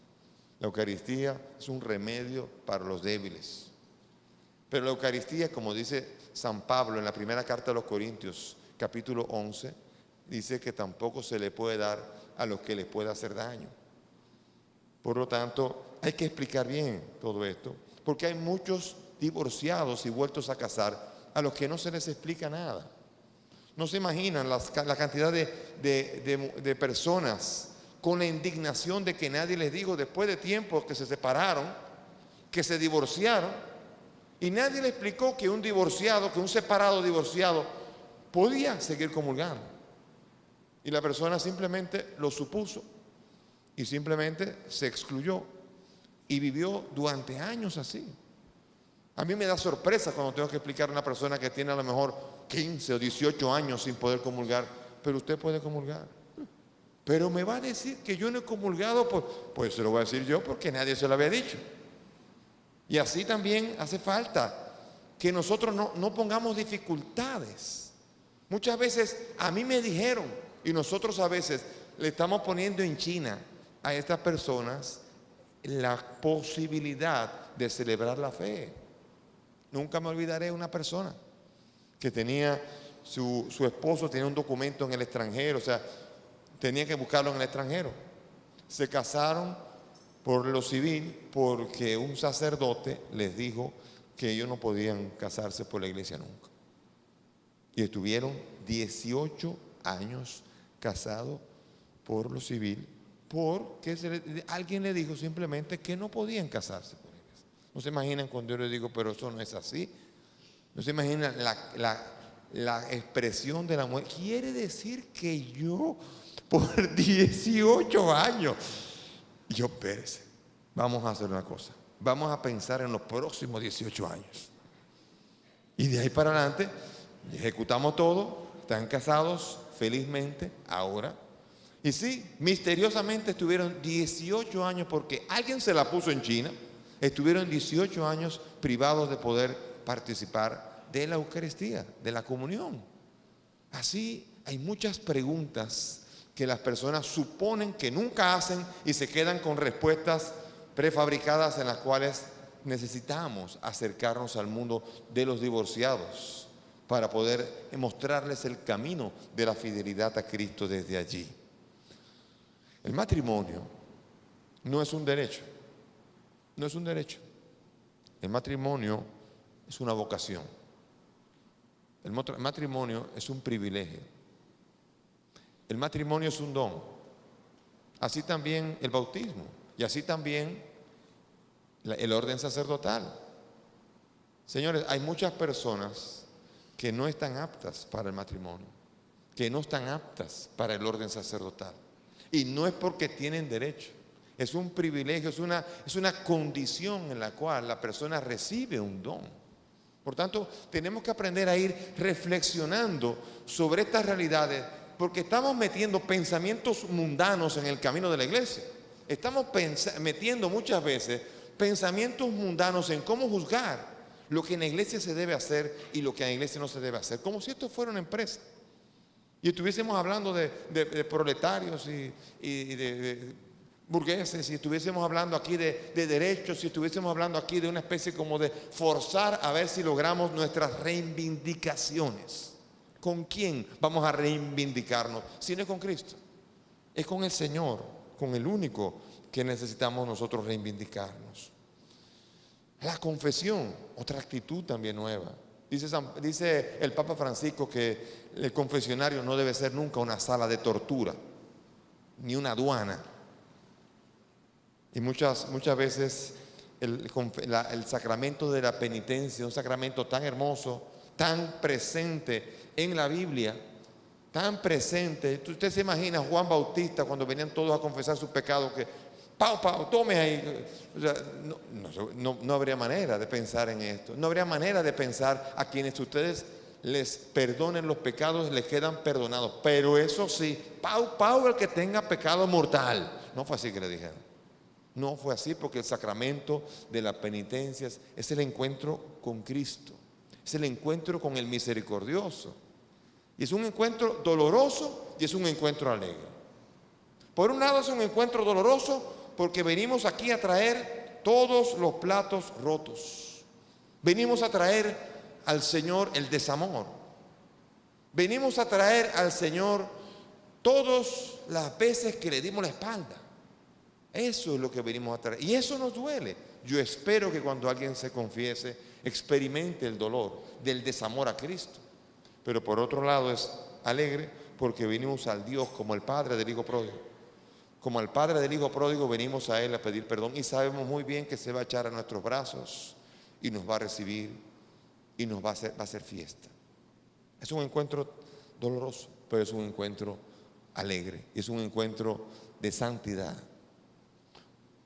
La Eucaristía es un remedio para los débiles. Pero la Eucaristía, como dice San Pablo en la primera carta de los Corintios, capítulo 11, dice que tampoco se le puede dar a los que les pueda hacer daño. Por lo tanto, hay que explicar bien todo esto, porque hay muchos divorciados y vueltos a casar a los que no se les explica nada. No se imaginan la cantidad de personas con la indignación de que nadie les dijo después de tiempo que se separaron, que se divorciaron, y nadie le explicó que un divorciado, que un separado divorciado podía seguir comulgando. Y la persona simplemente lo supuso y simplemente se excluyó y vivió durante años así. A mí me da sorpresa cuando tengo que explicar a una persona que tiene a lo mejor 15 o 18 años sin poder comulgar, pero usted puede comulgar. Pero me va a decir que yo no he comulgado, pues se lo voy a decir yo porque nadie se lo había dicho. Y así también hace falta que nosotros no pongamos dificultades. Muchas veces a mí me dijeron, y nosotros a veces le estamos poniendo en China a estas personas la posibilidad de celebrar la fe. Nunca me olvidaré de una persona que tenía, su esposo tenía un documento en el extranjero, o sea, tenía que buscarlo en el extranjero. Se casaron por lo civil porque un sacerdote les dijo que ellos no podían casarse por la iglesia nunca. Y estuvieron 18 años casados por lo civil porque alguien le dijo simplemente que no podían casarse por la iglesia. No se imaginan cuando yo les digo, pero eso no es así. No se imaginan la expresión de la mujer. Quiere decir que yo por 18 años. Y yo, espérese, vamos a hacer una cosa. Vamos a pensar en los próximos 18 años. Y de ahí para adelante, ejecutamos todo, están casados felizmente ahora. Y sí, misteriosamente estuvieron 18 años porque alguien se la puso en China. Estuvieron 18 años privados de poder participar de la Eucaristía, de la comunión. Así hay muchas preguntas que las personas suponen que nunca hacen y se quedan con respuestas prefabricadas en las cuales necesitamos acercarnos al mundo de los divorciados para poder mostrarles el camino de la fidelidad a Cristo desde allí. El matrimonio no es un derecho, no es un derecho. El matrimonio es una vocación. El matrimonio es un privilegio. El matrimonio es un don. Así también el bautismo y así también el orden sacerdotal. Señores, hay muchas personas que no están aptas para el matrimonio, que no están aptas para el orden sacerdotal. Y no es porque tienen derecho, es un privilegio, es una condición en la cual la persona recibe un don. Por tanto, tenemos que aprender a ir reflexionando sobre estas realidades, porque estamos metiendo pensamientos mundanos en el camino de la iglesia. Estamos metiendo muchas veces pensamientos mundanos en cómo juzgar lo que en la iglesia se debe hacer y lo que en la iglesia no se debe hacer, como si esto fuera una empresa. Y estuviésemos hablando de proletarios y de burgueses, si estuviésemos hablando aquí de derechos, si estuviésemos hablando aquí de una especie como de forzar a ver si logramos nuestras reivindicaciones. ¿Con quién vamos a reivindicarnos? Si no es con Cristo, es con el Señor, con el único que necesitamos nosotros reivindicarnos. La confesión, otra actitud también nueva. Dice el Papa Francisco que el confesionario no debe ser nunca una sala de tortura, ni una aduana. Y muchas veces el sacramento de la penitencia, un sacramento tan hermoso, tan presente en la Biblia, tan presente. Usted se imagina a Juan Bautista cuando venían todos a confesar sus pecados, que Pau, tome ahí. O sea, no habría manera de pensar en esto. No habría manera de pensar a quienes ustedes les perdonen los pecados, les quedan perdonados. Pero eso sí, Pau el que tenga pecado mortal. No fue así que le dijeron. No fue así, porque el sacramento de la penitencia es el encuentro con Cristo. Es el encuentro con el misericordioso. Y es un encuentro doloroso y es un encuentro alegre. Por un lado es un encuentro doloroso porque venimos aquí a traer todos los platos rotos. Venimos a traer al Señor el desamor. Venimos a traer al Señor todas las veces que le dimos la espalda. Eso es lo que venimos a traer. Y eso nos duele. Yo espero que cuando alguien se confiese, experimente el dolor del desamor a Cristo. Pero por otro lado es alegre porque venimos al Dios como el Padre del Hijo pródigo. Como al Padre del Hijo pródigo venimos a Él a pedir perdón y sabemos muy bien que se va a echar a nuestros brazos y nos va a recibir y nos va a hacer fiesta. Es un encuentro doloroso, pero es un encuentro alegre, es un encuentro de santidad.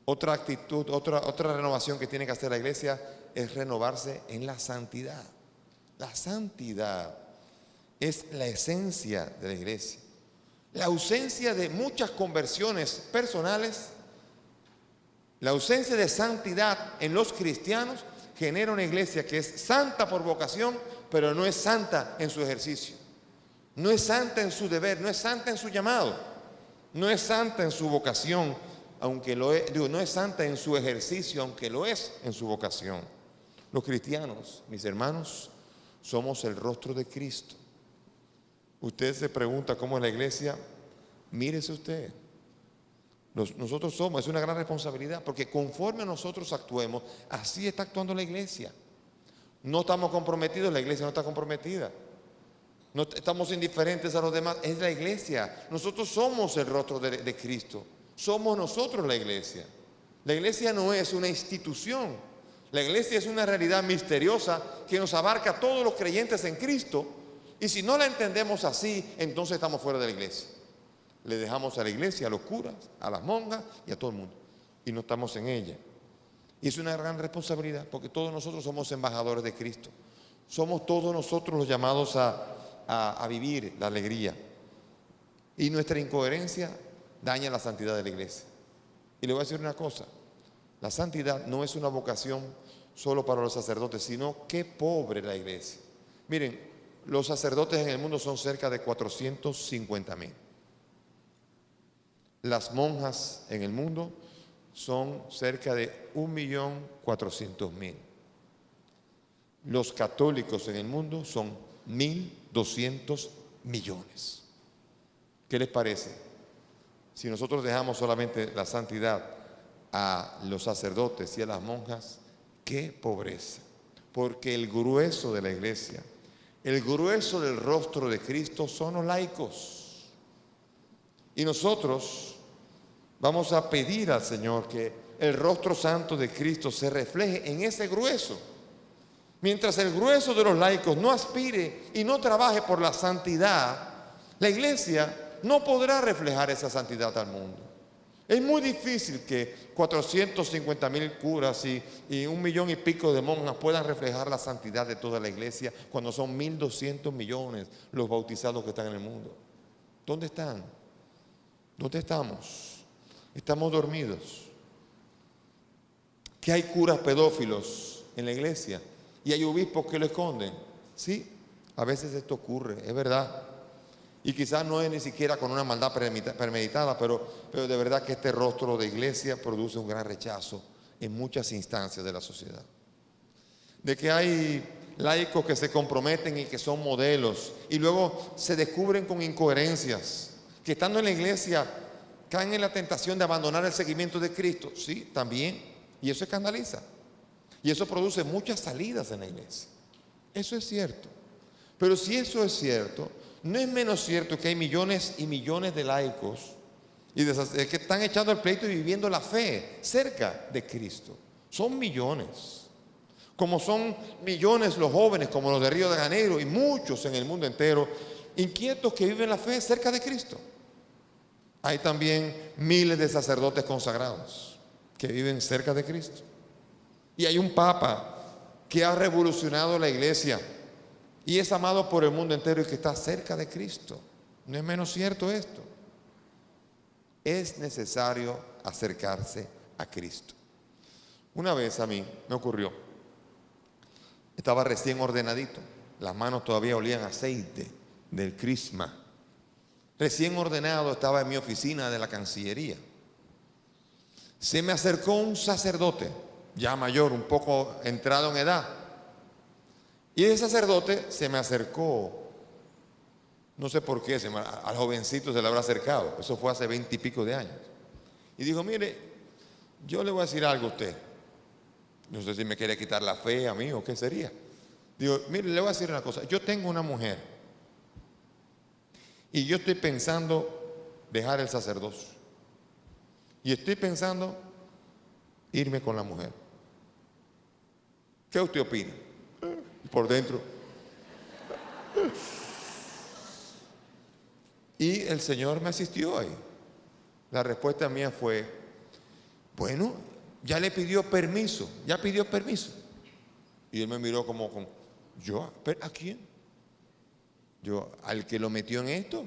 Otra actitud, otra renovación que tiene que hacer la iglesia es renovarse en la santidad. La santidad es la esencia de la iglesia. La ausencia de muchas conversiones personales, la ausencia de santidad en los cristianos genera una iglesia que es santa por vocación, pero no es santa en su ejercicio. No es santa en su deber, no es santa en su llamado, no es santa en su vocación, aunque lo es, no es santa en su ejercicio, aunque lo es en su vocación. Los cristianos, mis hermanos, somos el rostro de Cristo. Usted se pregunta cómo es la iglesia, mírese usted. Nosotros somos, es una gran responsabilidad, porque conforme a nosotros actuemos, así está actuando la iglesia. No estamos comprometidos, la iglesia no está comprometida. No estamos indiferentes a los demás, es la iglesia. Nosotros somos el rostro de Cristo. Somos nosotros la iglesia. La iglesia no es una institución. La iglesia es una realidad misteriosa que nos abarca a todos los creyentes en Cristo. Y si no la entendemos así, entonces estamos fuera de la iglesia. Le dejamos a la iglesia, a los curas, a las monjas y a todo el mundo. Y no estamos en ella. Y es una gran responsabilidad porque todos nosotros somos embajadores de Cristo. Somos todos nosotros los llamados a vivir la alegría. Y nuestra incoherencia daña la santidad de la iglesia. Y le voy a decir una cosa. La santidad no es una vocación solo para los sacerdotes, sino qué pobre la iglesia. Miren, los sacerdotes en el mundo son cerca de 450,000. Las monjas en el mundo son cerca de 1.400.000. Los católicos en el mundo son 1.200 millones. ¿Qué les parece? Si nosotros dejamos solamente la santidad a los sacerdotes y a las monjas, qué pobreza. Porque el grueso de la iglesia, el grueso del rostro de Cristo son los laicos. Y nosotros vamos a pedir al Señor que el rostro santo de Cristo se refleje en ese grueso. Mientras el grueso de los laicos no aspire y no trabaje por la santidad, la iglesia no podrá reflejar esa santidad al mundo. Es muy difícil que 450,000 curas y 1,000,000 y pico de monjas puedan reflejar la santidad de toda la iglesia cuando son 1.200 millones los bautizados que están en el mundo. ¿Dónde están? ¿Dónde estamos? Estamos dormidos. Que hay curas pedófilos en la iglesia y hay obispos que lo esconden. Sí, a veces esto ocurre, es verdad. Y quizás no es ni siquiera con una maldad premeditada, pero de verdad que este rostro de iglesia produce un gran rechazo en muchas instancias de la sociedad. De que hay laicos que se comprometen y que son modelos y luego se descubren con incoherencias, que estando en la iglesia caen en la tentación de abandonar el seguimiento de Cristo. Sí, también. Y eso escandaliza. Y eso produce muchas salidas en la iglesia. Eso es cierto. Pero si eso es cierto, no es menos cierto que hay millones y millones de laicos y que están echando el pleito y viviendo la fe cerca de Cristo. Son millones. Como son millones los jóvenes, como los de Río de Janeiro y muchos en el mundo entero, inquietos que viven la fe cerca de Cristo. Hay también miles de sacerdotes consagrados que viven cerca de Cristo. Y hay un papa que ha revolucionado la iglesia y es amado por el mundo entero y que está cerca de Cristo. No es menos cierto esto. Es necesario acercarse a Cristo. Una vez a mí me ocurrió, estaba recién ordenadito, las manos todavía olían a aceite del crisma. Recién ordenado, estaba en mi oficina de la Cancillería. Se me acercó un sacerdote, ya mayor, un poco entrado en edad. Y el sacerdote se me acercó, no sé por qué, al jovencito se le habrá acercado, eso fue hace 20 y pico de años. Y dijo, mire, yo le voy a decir algo a usted. No sé si me quiere quitar la fe a mí o qué sería. Digo, mire, le voy a decir una cosa. Yo tengo una mujer y yo estoy pensando dejar el sacerdocio. Y estoy pensando irme con la mujer. ¿Qué usted opina? Por dentro. Y el Señor me asistió ahí. La respuesta mía fue, bueno, ya le pidió permiso, ya pidió permiso. Y él me miró como ¿yo? ¿A quién? Yo, al que lo metió en esto.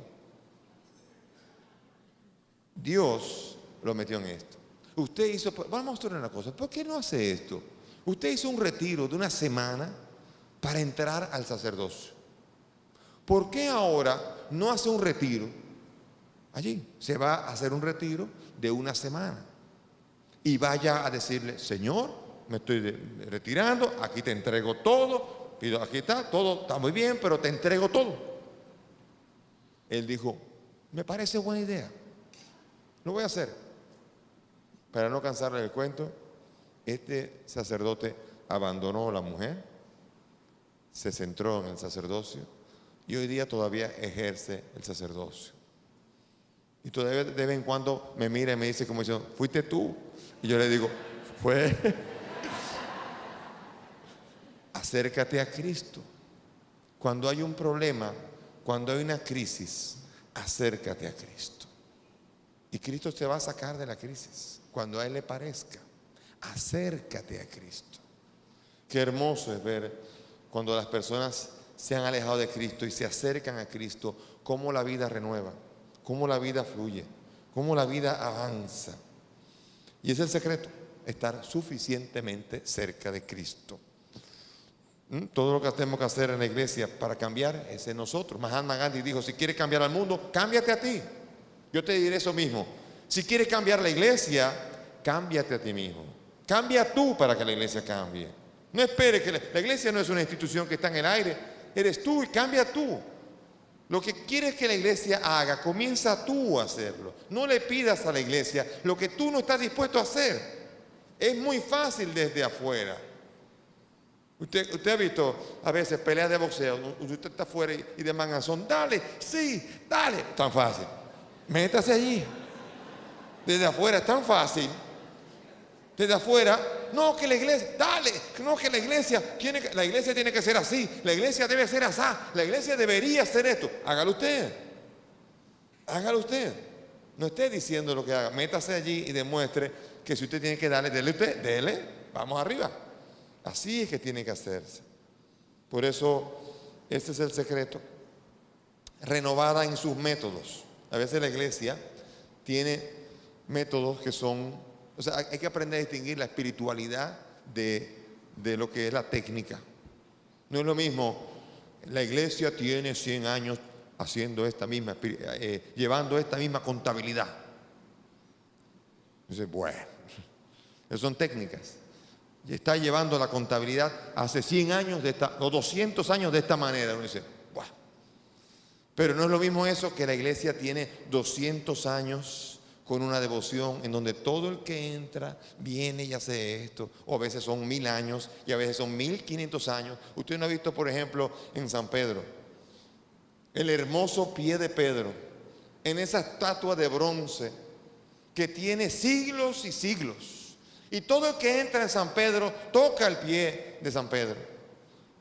Dios lo metió en esto. Usted hizo, vamos a mostrar una cosa, ¿por qué no hace esto? Usted hizo un retiro de una semana para entrar al sacerdocio. ¿Por qué ahora no hace un retiro? Allí se va a hacer un retiro de una semana. Y vaya a decirle, Señor, me estoy retirando, aquí te entrego todo, pido, aquí está, todo está muy bien, pero te entrego todo. Él dijo, me parece buena idea, lo voy a hacer. Para no cansarle el cuento, este sacerdote abandonó a la mujer, se centró en el sacerdocio y hoy día todavía ejerce el sacerdocio. Y todavía de vez en cuando me mira y me dice como diciendo, ¿fuiste tú? Y yo le digo, fue. Acércate a Cristo. Cuando hay un problema, cuando hay una crisis, acércate a Cristo. Y Cristo te va a sacar de la crisis cuando a Él le parezca. Acércate a Cristo. Qué hermoso es ver cuando las personas se han alejado de Cristo y se acercan a Cristo, cómo la vida renueva, cómo la vida fluye, cómo la vida avanza. Y es el secreto, estar suficientemente cerca de Cristo. Todo lo que tenemos que hacer en la iglesia para cambiar es en nosotros. Mahatma Gandhi dijo, si quieres cambiar al mundo, cámbiate a ti. Yo te diré eso mismo. Si quieres cambiar la iglesia, cámbiate a ti mismo. Cambia tú para que la iglesia cambie. No esperes que la iglesia no es una institución que está en el aire. Eres tú y cambia tú. Lo que quieres que la iglesia haga, comienza tú a hacerlo. No le pidas a la iglesia lo que tú no estás dispuesto a hacer. Es muy fácil desde afuera. Usted ha visto a veces peleas de boxeo. Usted está afuera y de manganzón. Dale, sí, dale. Tan fácil. Métase allí. Desde afuera es tan fácil. Desde afuera, no que la iglesia, dale, no que la iglesia tiene que ser así, la iglesia debe ser así, la iglesia debería hacer esto. Hágalo usted. Hágalo usted. No esté diciendo lo que haga. Métase allí y demuestre que si usted tiene que darle, dele usted, dele, vamos arriba. Así es que tiene que hacerse. Por eso, este es el secreto. Renovada en sus métodos. A veces la iglesia tiene métodos que son... O sea, hay que aprender a distinguir la espiritualidad de lo que es la técnica. No es lo mismo, la iglesia tiene 100 años haciendo llevando esta misma contabilidad. Dice, bueno, esas son técnicas. Y está llevando la contabilidad hace 100 años o 200 años de esta manera. Uno dice, bueno. Pero no es lo mismo eso que la iglesia tiene 200 años con una devoción en donde todo el que entra viene y hace esto, o a veces son 1000 años y a veces son 1500 años. Usted no ha visto, por ejemplo, en San Pedro, el hermoso pie de Pedro, en esa estatua de bronce que tiene siglos y siglos. Y todo el que entra en San Pedro toca el pie de San Pedro.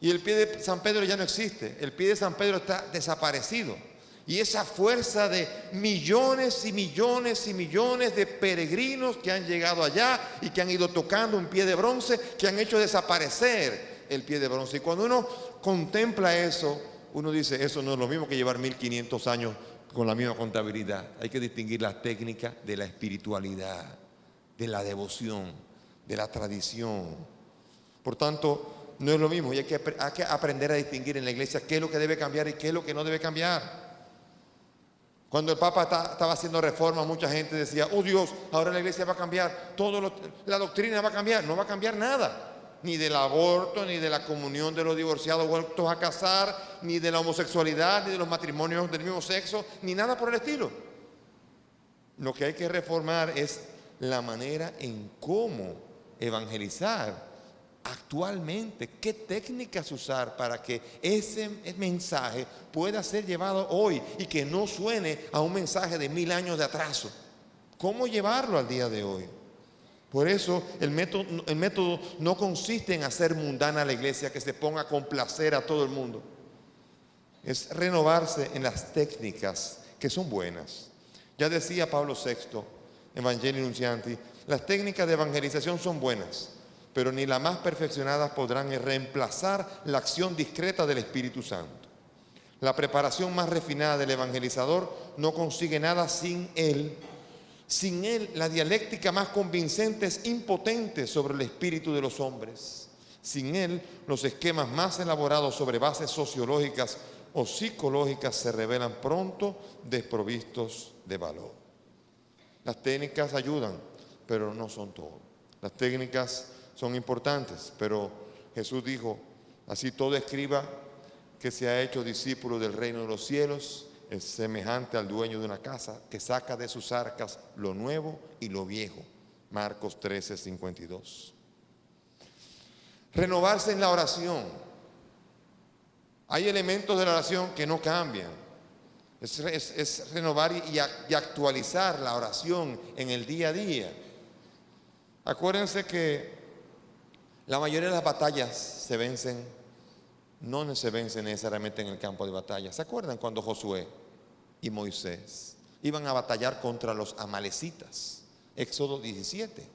Y el pie de San Pedro ya no existe, el pie de San Pedro está desaparecido. Y esa fuerza de millones y millones y millones de peregrinos que han llegado allá y que han ido tocando un pie de bronce, que han hecho desaparecer el pie de bronce. Y cuando uno contempla eso, uno dice, eso no es lo mismo que llevar 1500 años con la misma contabilidad. Hay que distinguir la técnica de la espiritualidad, de la devoción, de la tradición. Por tanto, no es lo mismo y hay que aprender a distinguir en la iglesia qué es lo que debe cambiar y qué es lo que no debe cambiar. Cuando el Papa estaba haciendo reformas, mucha gente decía, oh Dios, ahora la iglesia va a cambiar, la doctrina va a cambiar. No va a cambiar nada, ni del aborto, ni de la comunión de los divorciados vueltos a casar, ni de la homosexualidad, ni de los matrimonios del mismo sexo, ni nada por el estilo. Lo que hay que reformar es la manera en cómo evangelizar actualmente, qué técnicas usar para que ese mensaje pueda ser llevado hoy y que no suene a un mensaje de 1000 años de atraso. ¿Cómo llevarlo al día de hoy? Por eso el método no consiste en hacer mundana a la iglesia, que se ponga a complacer a todo el mundo. Es renovarse en las técnicas que son buenas. Ya decía Pablo VI, Evangelii Nuntiandi, las técnicas de evangelización son buenas, pero ni las más perfeccionadas podrán reemplazar la acción discreta del Espíritu Santo. La preparación más refinada del evangelizador no consigue nada sin él. Sin él, la dialéctica más convincente es impotente sobre el espíritu de los hombres. Sin él, los esquemas más elaborados sobre bases sociológicas o psicológicas se revelan pronto desprovistos de valor. Las técnicas ayudan, pero no son todo. Las técnicas son importantes, pero Jesús dijo, así todo escriba que se ha hecho discípulo del reino de los cielos es semejante al dueño de una casa que saca de sus arcas lo nuevo y lo viejo. Marcos 13:52. Renovarse en la oración. Hay elementos de la oración que no cambian. Es renovar y actualizar la oración en el día a día. Acuérdense que la mayoría de las batallas no se vencen necesariamente en el campo de batalla. ¿Se acuerdan cuando Josué y Moisés iban a batallar contra los amalecitas? Éxodo 17.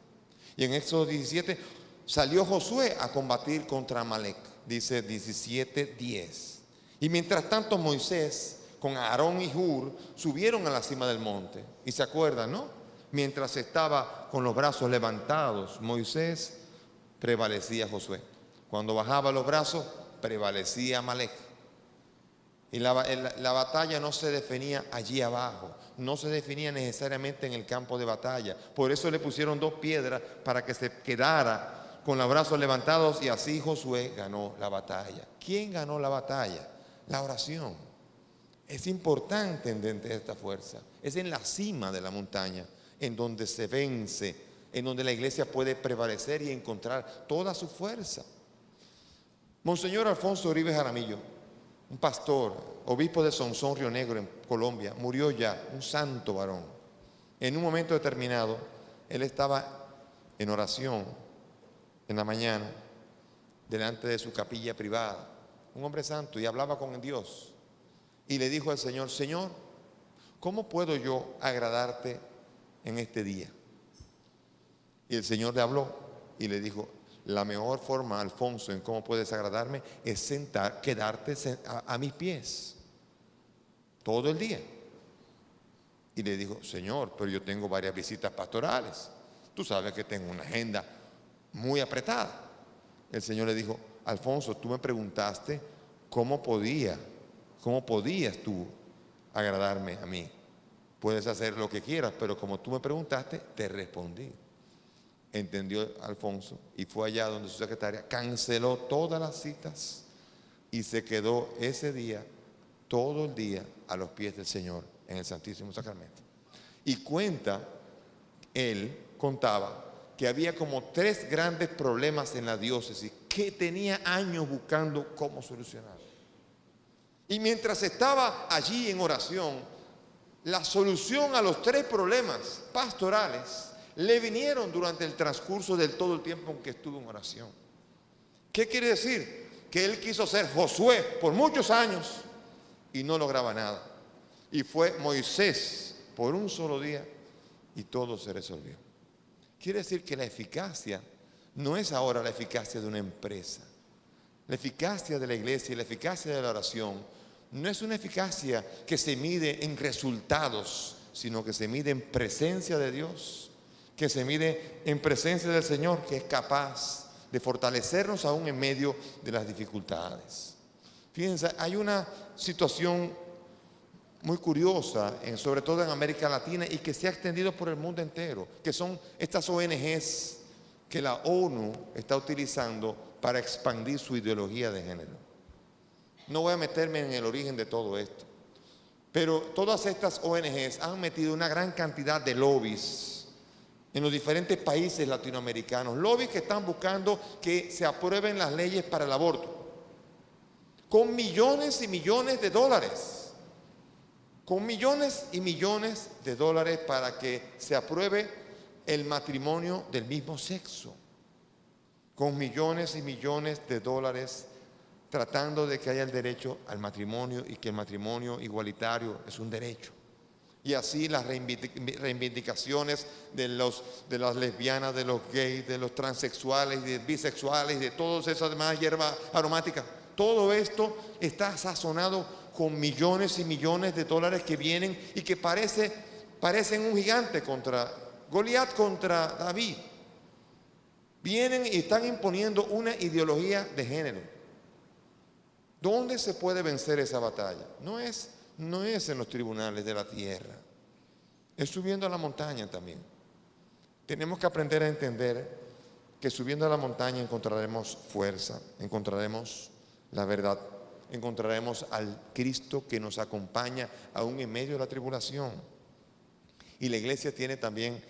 Y en Éxodo 17 salió Josué a combatir contra Amalec. Dice 17:10. Y mientras tanto Moisés con Aarón y Hur subieron a la cima del monte. Y se acuerdan, ¿no? Mientras estaba con los brazos levantados, Moisés, prevalecía Josué. Cuando bajaba los brazos, prevalecía Amalec. Y la batalla no se definía allí abajo, no se definía necesariamente en el campo de batalla. Por eso le pusieron 2 piedras para que se quedara con los brazos levantados, y así Josué ganó la batalla. ¿Quién ganó la batalla? La oración. Es importante entender esta fuerza. Es en la cima de la montaña en donde se vence, en donde la iglesia puede prevalecer y encontrar toda su fuerza. Monseñor Alfonso Uribe Jaramillo, un pastor, obispo de Sonsón, Río Negro, en Colombia, murió ya, un santo varón. En un momento determinado, él estaba en oración en la mañana, delante de su capilla privada, un hombre santo, y hablaba con Dios. Y le dijo al Señor, Señor, ¿cómo puedo yo agradarte en este día? Y el Señor le habló y le dijo, la mejor forma, Alfonso, en cómo puedes agradarme es quedarte a mis pies todo el día. Y le dijo, Señor, pero yo tengo varias visitas pastorales. Tú sabes que tengo una agenda muy apretada. El Señor le dijo, Alfonso, tú me preguntaste cómo podías tú agradarme a mí. Puedes hacer lo que quieras, pero como tú me preguntaste, te respondí. Entendió Alfonso y fue allá donde su secretaria canceló todas las citas y se quedó ese día, todo el día, a los pies del Señor en el Santísimo Sacramento. Y él contaba que había como 3 grandes problemas en la diócesis que tenía años buscando cómo solucionar. Y mientras estaba allí en oración, la solución a los 3 problemas pastorales le vinieron durante el transcurso de todo el tiempo en que estuvo en oración. ¿Qué quiere decir? Que él quiso ser Josué por muchos años y no lograba nada. Y fue Moisés por un solo día y todo se resolvió. Quiere decir que la eficacia no es ahora la eficacia de una empresa. La eficacia de la iglesia y la eficacia de la oración no es una eficacia que se mide en resultados, sino que se mide en presencia de Dios, que se mide en presencia del Señor, que es capaz de fortalecernos aún en medio de las dificultades. Fíjense, hay una situación muy curiosa, sobre todo en América Latina, y que se ha extendido por el mundo entero, que son estas ONGs que la ONU está utilizando para expandir su ideología de género. No voy a meterme en el origen de todo esto, pero todas estas ONGs han metido una gran cantidad de lobbies en los diferentes países latinoamericanos, lobbies que están buscando que se aprueben las leyes para el aborto, con millones y millones de dólares, con millones y millones de dólares para que se apruebe el matrimonio del mismo sexo, con millones y millones de dólares tratando de que haya el derecho al matrimonio y que el matrimonio igualitario es un derecho. Y así las reivindicaciones de las lesbianas, de los gays, de los transexuales, de bisexuales, de todas esas demás hierbas aromáticas. Todo esto está sazonado con millones y millones de dólares que vienen y que parecen un gigante contra Goliat, contra David. Vienen y están imponiendo una ideología de género. ¿Dónde se puede vencer esa batalla? No es en los tribunales de la tierra, es subiendo a la montaña también. Tenemos que aprender a entender que subiendo a la montaña encontraremos fuerza, encontraremos la verdad, encontraremos al Cristo que nos acompaña aún en medio de la tribulación. Y la iglesia tiene también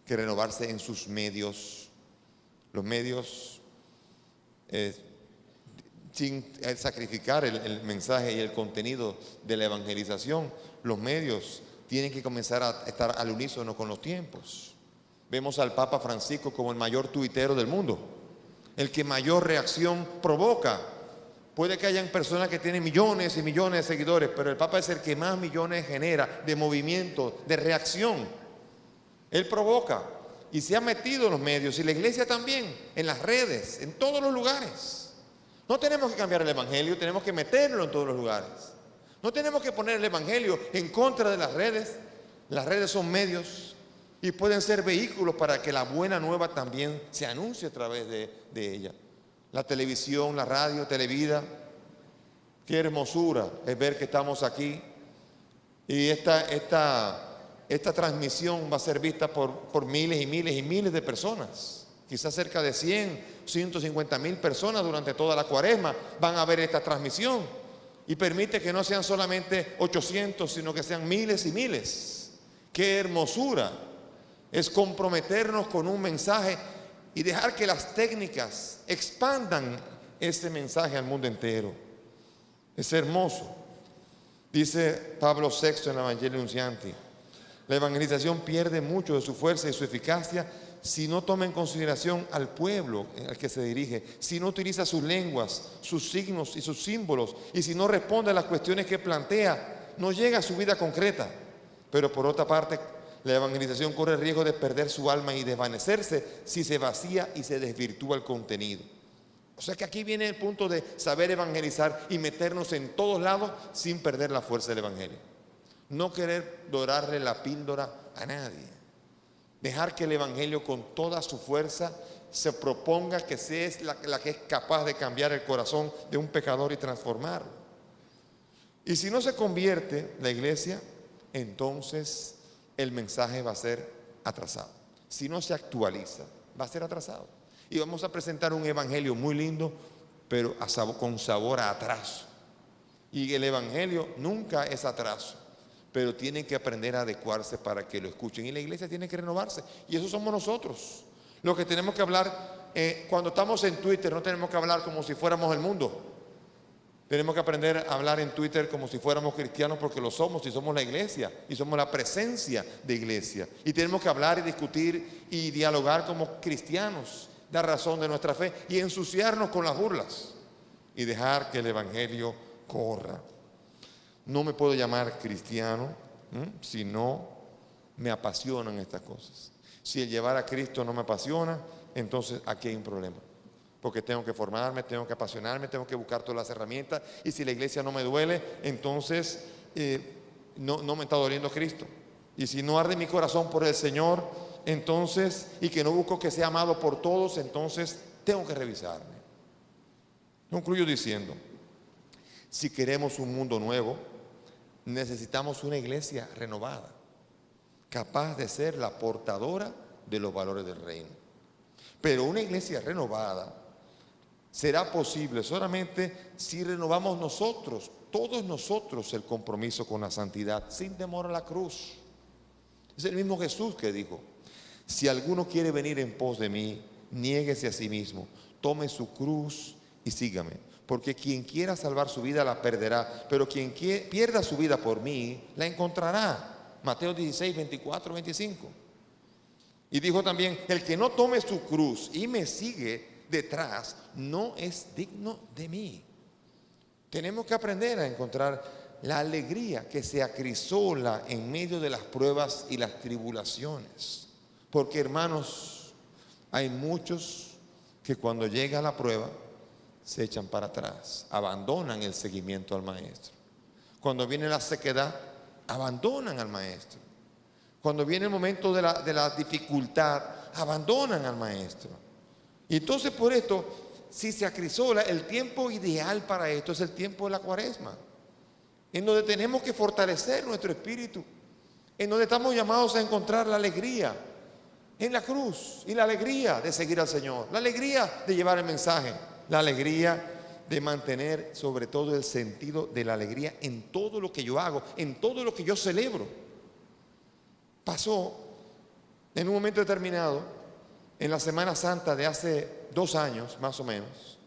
que renovarse en sus medios, los medios sin sacrificar el mensaje y el contenido de la evangelización. Los medios tienen que comenzar a estar al unísono con los tiempos. Vemos al Papa Francisco como el mayor tuitero del mundo, el que mayor reacción provoca. Puede que hayan personas que tienen millones y millones de seguidores, pero el Papa es el que más millones genera de movimiento, de reacción. Él provoca y se ha metido en los medios, y la iglesia también, en las redes, en todos los lugares. No tenemos que cambiar el evangelio, tenemos que meterlo en todos los lugares. No tenemos que poner el evangelio en contra de las redes. Las redes son medios y pueden ser vehículos para que la buena nueva también se anuncie a través de ella. La televisión, la radio, Televida. Qué hermosura es ver que estamos aquí. Y esta transmisión va a ser vista por miles y miles y miles de personas. Quizás cerca de 150,000 personas durante toda la cuaresma van a ver esta transmisión. Y permite que no sean solamente 800, sino que sean miles y miles. ¡Qué hermosura! Es comprometernos con un mensaje y dejar que las técnicas expandan ese mensaje al mundo entero. Es hermoso. Dice Pablo VI en el Evangelio Nuntiandi: la evangelización pierde mucho de su fuerza y su eficacia si no toma en consideración al pueblo al que se dirige, si no utiliza sus lenguas, sus signos y sus símbolos, y si no responde a las cuestiones que plantea, no llega a su vida concreta. Pero por otra parte, la evangelización corre el riesgo de perder su alma y desvanecerse si se vacía y se desvirtúa el contenido. O sea que aquí viene el punto de saber evangelizar y meternos en todos lados sin perder la fuerza del evangelio. No querer dorarle la píldora a nadie. Dejar que el evangelio con toda su fuerza se proponga que sea la que es capaz de cambiar el corazón de un pecador y transformarlo. Y si no se convierte la iglesia, entonces el mensaje va a ser atrasado. Si no se actualiza, va a ser atrasado. Y vamos a presentar un evangelio muy lindo, pero con sabor a atraso. Y el evangelio nunca es atraso, pero tienen que aprender a adecuarse para que lo escuchen. Y la iglesia tiene que renovarse. Y eso somos nosotros. Lo que tenemos que hablar, cuando estamos en Twitter, no tenemos que hablar como si fuéramos el mundo. Tenemos que aprender a hablar en Twitter como si fuéramos cristianos, porque lo somos, y somos la iglesia, y somos la presencia de iglesia. Y tenemos que hablar y discutir y dialogar como cristianos, dar razón de nuestra fe y ensuciarnos con las burlas y dejar que el evangelio corra. No me puedo llamar cristiano si no me apasionan estas cosas. Si el llevar a Cristo no me apasiona, entonces aquí hay un problema. Porque tengo que formarme, tengo que apasionarme, tengo que buscar todas las herramientas. Y si la iglesia no me duele, entonces no me está doliendo Cristo. Y si no arde mi corazón por el Señor, entonces, y que no busco que sea amado por todos, entonces tengo que revisarme. Concluyo diciendo, si queremos un mundo nuevo, necesitamos una iglesia renovada, capaz de ser la portadora de los valores del reino. Pero una iglesia renovada será posible solamente si renovamos nosotros, todos nosotros, el compromiso con la santidad, sin temor a la cruz. Es el mismo Jesús que dijo: Si alguno quiere venir en pos de mí, niéguese a sí mismo, tome su cruz y sígame. Porque quien quiera salvar su vida la perderá, pero quien pierda su vida por mí, la encontrará. Mateo 16, 24, 25. Y dijo también, el que no tome su cruz y me sigue detrás, no es digno de mí. Tenemos que aprender a encontrar la alegría que se acrisola en medio de las pruebas y las tribulaciones. Porque, hermanos, hay muchos que cuando llega la prueba se echan para atrás, abandonan el seguimiento al maestro. Cuando viene la sequedad, abandonan al maestro. Cuando viene el momento de la dificultad, abandonan al maestro. Y entonces por esto, si se acrisola, el tiempo ideal para esto es el tiempo de la Cuaresma, en donde tenemos que fortalecer nuestro espíritu, en donde estamos llamados a encontrar la alegría en la cruz y la alegría de seguir al Señor, la alegría de llevar el mensaje, la alegría de mantener sobre todo el sentido de la alegría en todo lo que yo hago, en todo lo que yo celebro. Pasó en un momento determinado, en la Semana Santa de hace 2 años más o menos,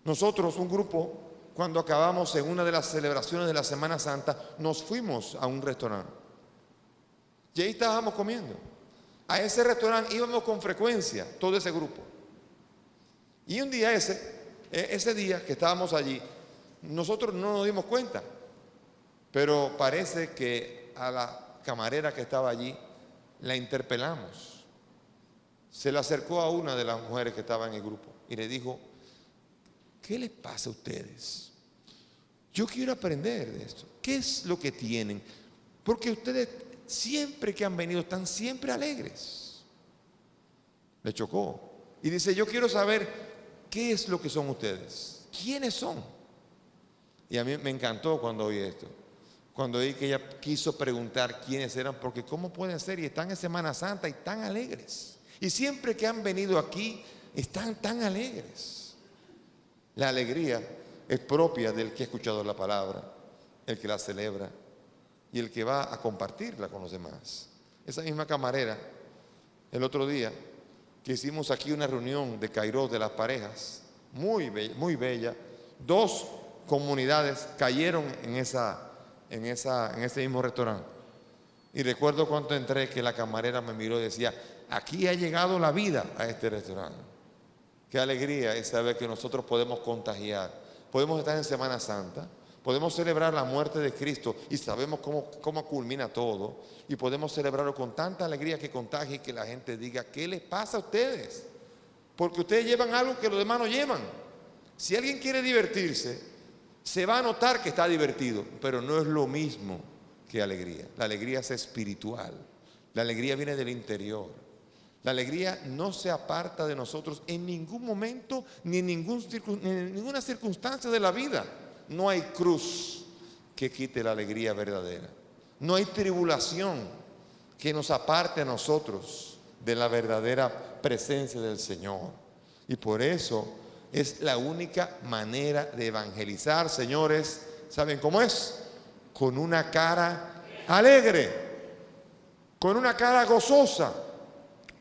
nosotros, un grupo, cuando acabamos en una de las celebraciones de la Semana Santa, nos fuimos a un restaurante y ahí estábamos comiendo. A ese restaurante íbamos con frecuencia, todo ese grupo. Y un día ese día que estábamos allí, nosotros no nos dimos cuenta, pero parece que a la camarera que estaba allí la interpelamos. Se le acercó a una de las mujeres que estaba en el grupo y le dijo, ¿qué les pasa a ustedes? Yo quiero aprender de esto. ¿Qué es lo que tienen? Porque ustedes siempre que han venido están siempre alegres. Le chocó. Y dice, yo quiero saber qué es lo que son ustedes. ¿Quiénes son? Y a mí me encantó cuando oí esto. Cuando oí que ella quiso preguntar quiénes eran, porque cómo pueden ser y están en Semana Santa y tan alegres. Y siempre que han venido aquí están tan alegres. La alegría es propia del que ha escuchado la palabra, el que la celebra y el que va a compartirla con los demás. Esa misma camarera, el otro día que hicimos aquí una reunión de Kairos de las parejas, muy bella, 2 comunidades cayeron en ese mismo restaurante. Y recuerdo cuando entré que la camarera me miró y decía, aquí ha llegado la vida a este restaurante. Qué alegría es saber que nosotros podemos contagiar, podemos estar en Semana Santa, podemos celebrar la muerte de Cristo y sabemos cómo culmina todo y podemos celebrarlo con tanta alegría que contagie y que la gente diga, ¿qué les pasa a ustedes? Porque ustedes llevan algo que los demás no llevan. Si alguien quiere divertirse, se va a notar que está divertido, pero no es lo mismo que alegría. La alegría es espiritual, la alegría viene del interior. La alegría no se aparta de nosotros en ningún momento ni en ninguna circunstancia de la vida. No hay cruz que quite la alegría verdadera. No hay tribulación que nos aparte a nosotros de la verdadera presencia del Señor. Y por eso es la única manera de evangelizar, señores. ¿Saben cómo es? Con una cara alegre, con una cara gozosa,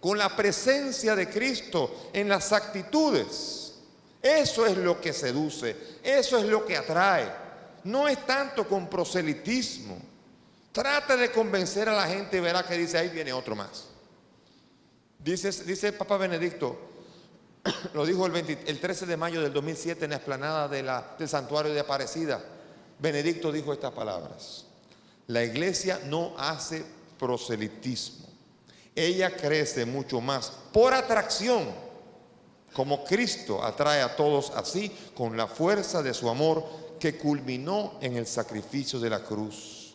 con la presencia de Cristo en las actitudes. Eso es lo que seduce, eso es lo que atrae. No es tanto con proselitismo. Trata de convencer a la gente y verá que dice, ahí viene otro más. Dice el Papa Benedicto, lo dijo el 13 de mayo del 2007 en la explanada del santuario de Aparecida. Benedicto dijo estas palabras: la iglesia no hace proselitismo, ella crece mucho más por atracción, como Cristo atrae a todos así con la fuerza de su amor que culminó en el sacrificio de la cruz.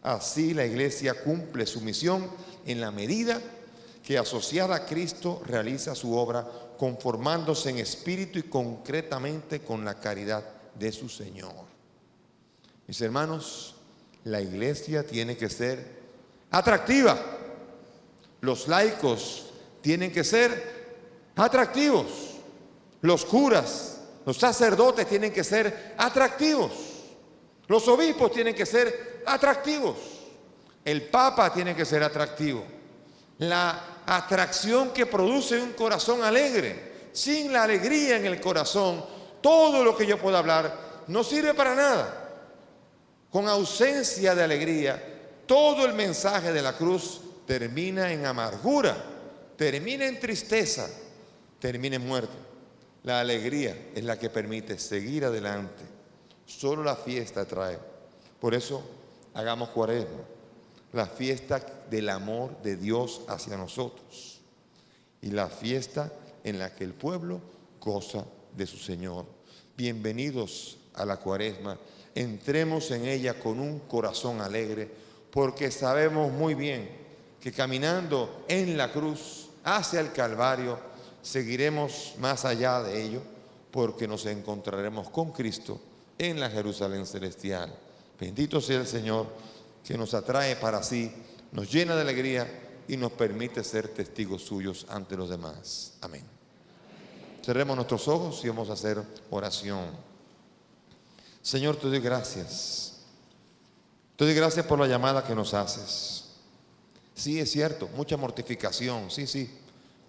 Así la iglesia cumple su misión en la medida que asociada a Cristo realiza su obra conformándose en espíritu y concretamente con la caridad de su Señor. Mis hermanos, la iglesia tiene que ser atractiva. Los laicos tienen que ser atractivos. Los curas, los sacerdotes tienen que ser atractivos. Los obispos tienen que ser atractivos. El Papa tiene que ser atractivo. La atracción que produce un corazón alegre. Sin la alegría en el corazón, todo lo que yo pueda hablar no sirve para nada. Con ausencia de alegría, todo el mensaje de la cruz termina en amargura, termina en tristeza, termina en muerte. La alegría es la que permite seguir adelante. Solo la fiesta trae. Por eso hagamos Cuaresma, la fiesta del amor de Dios hacia nosotros y la fiesta en la que el pueblo goza de su Señor. Bienvenidos a la Cuaresma. Entremos en ella con un corazón alegre, porque sabemos muy bien que caminando en la cruz hacia el Calvario, seguiremos más allá de ello, porque nos encontraremos con Cristo en la Jerusalén celestial. Bendito sea el Señor, que nos atrae para sí, nos llena de alegría y nos permite ser testigos suyos ante los demás. Amén. Cerremos nuestros ojos y vamos a hacer oración. Señor, te doy gracias. Te doy gracias por la llamada que nos haces. Sí, es cierto, mucha mortificación, sí,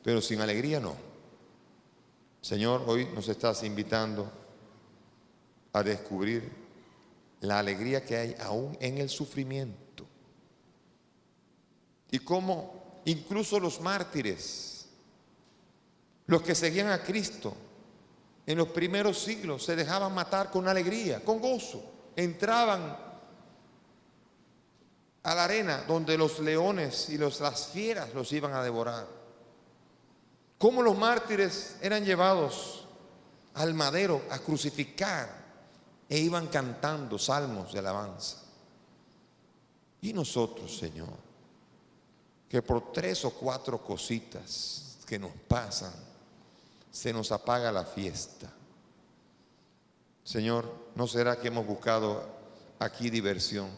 pero sin alegría no. Señor, hoy nos estás invitando a descubrir la alegría que hay aún en el sufrimiento. Y cómo incluso los mártires, los que seguían a Cristo en los primeros siglos, se dejaban matar con alegría, con gozo. Entraban a la arena donde los leones y las fieras los iban a devorar. Cómo los mártires eran llevados al madero a crucificar e iban cantando salmos de alabanza. Y nosotros, Señor, que por 3 o 4 cositas que nos pasan, se nos apaga la fiesta. Señor, ¿no será que hemos buscado aquí diversión?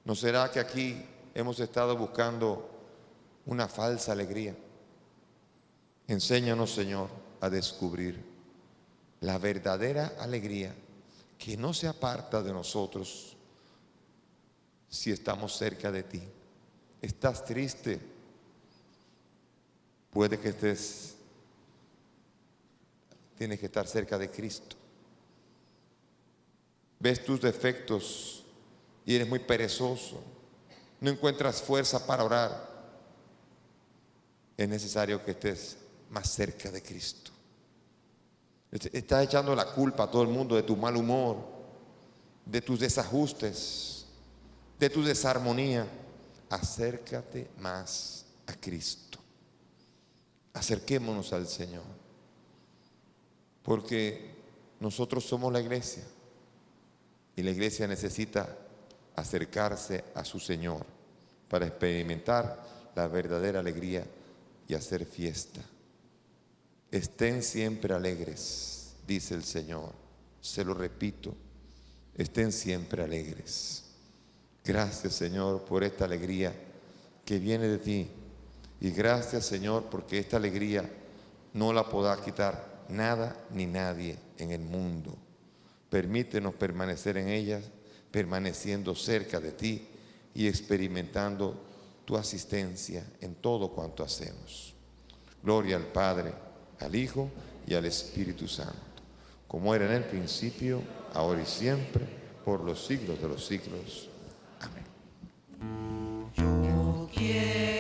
¿No será que aquí hemos estado buscando una falsa alegría? Enséñanos, Señor, a descubrir la verdadera alegría que no se aparta de nosotros si estamos cerca de ti. ¿Estás triste? Puede que tienes que estar cerca de Cristo. Ves tus defectos y eres muy perezoso. No encuentras fuerza para orar. Es necesario que estés más cerca de Cristo. Estás echando la culpa a todo el mundo de tu mal humor, de tus desajustes, de tu desarmonía. Acércate más a Cristo. Acerquémonos al Señor, porque nosotros somos la iglesia y la iglesia necesita acercarse a su Señor para experimentar la verdadera alegría y hacer fiesta. Estén siempre alegres, dice el Señor. Se lo repito, estén siempre alegres. Gracias, Señor, por esta alegría que viene de ti. Y gracias, Señor, porque esta alegría no la podrá quitar nada ni nadie en el mundo. Permítenos permanecer en ella, permaneciendo cerca de ti y experimentando tu asistencia en todo cuanto hacemos. Gloria al Padre, al Hijo y al Espíritu Santo, como era en el principio, ahora y siempre, por los siglos de los siglos. Amén. Yo quiero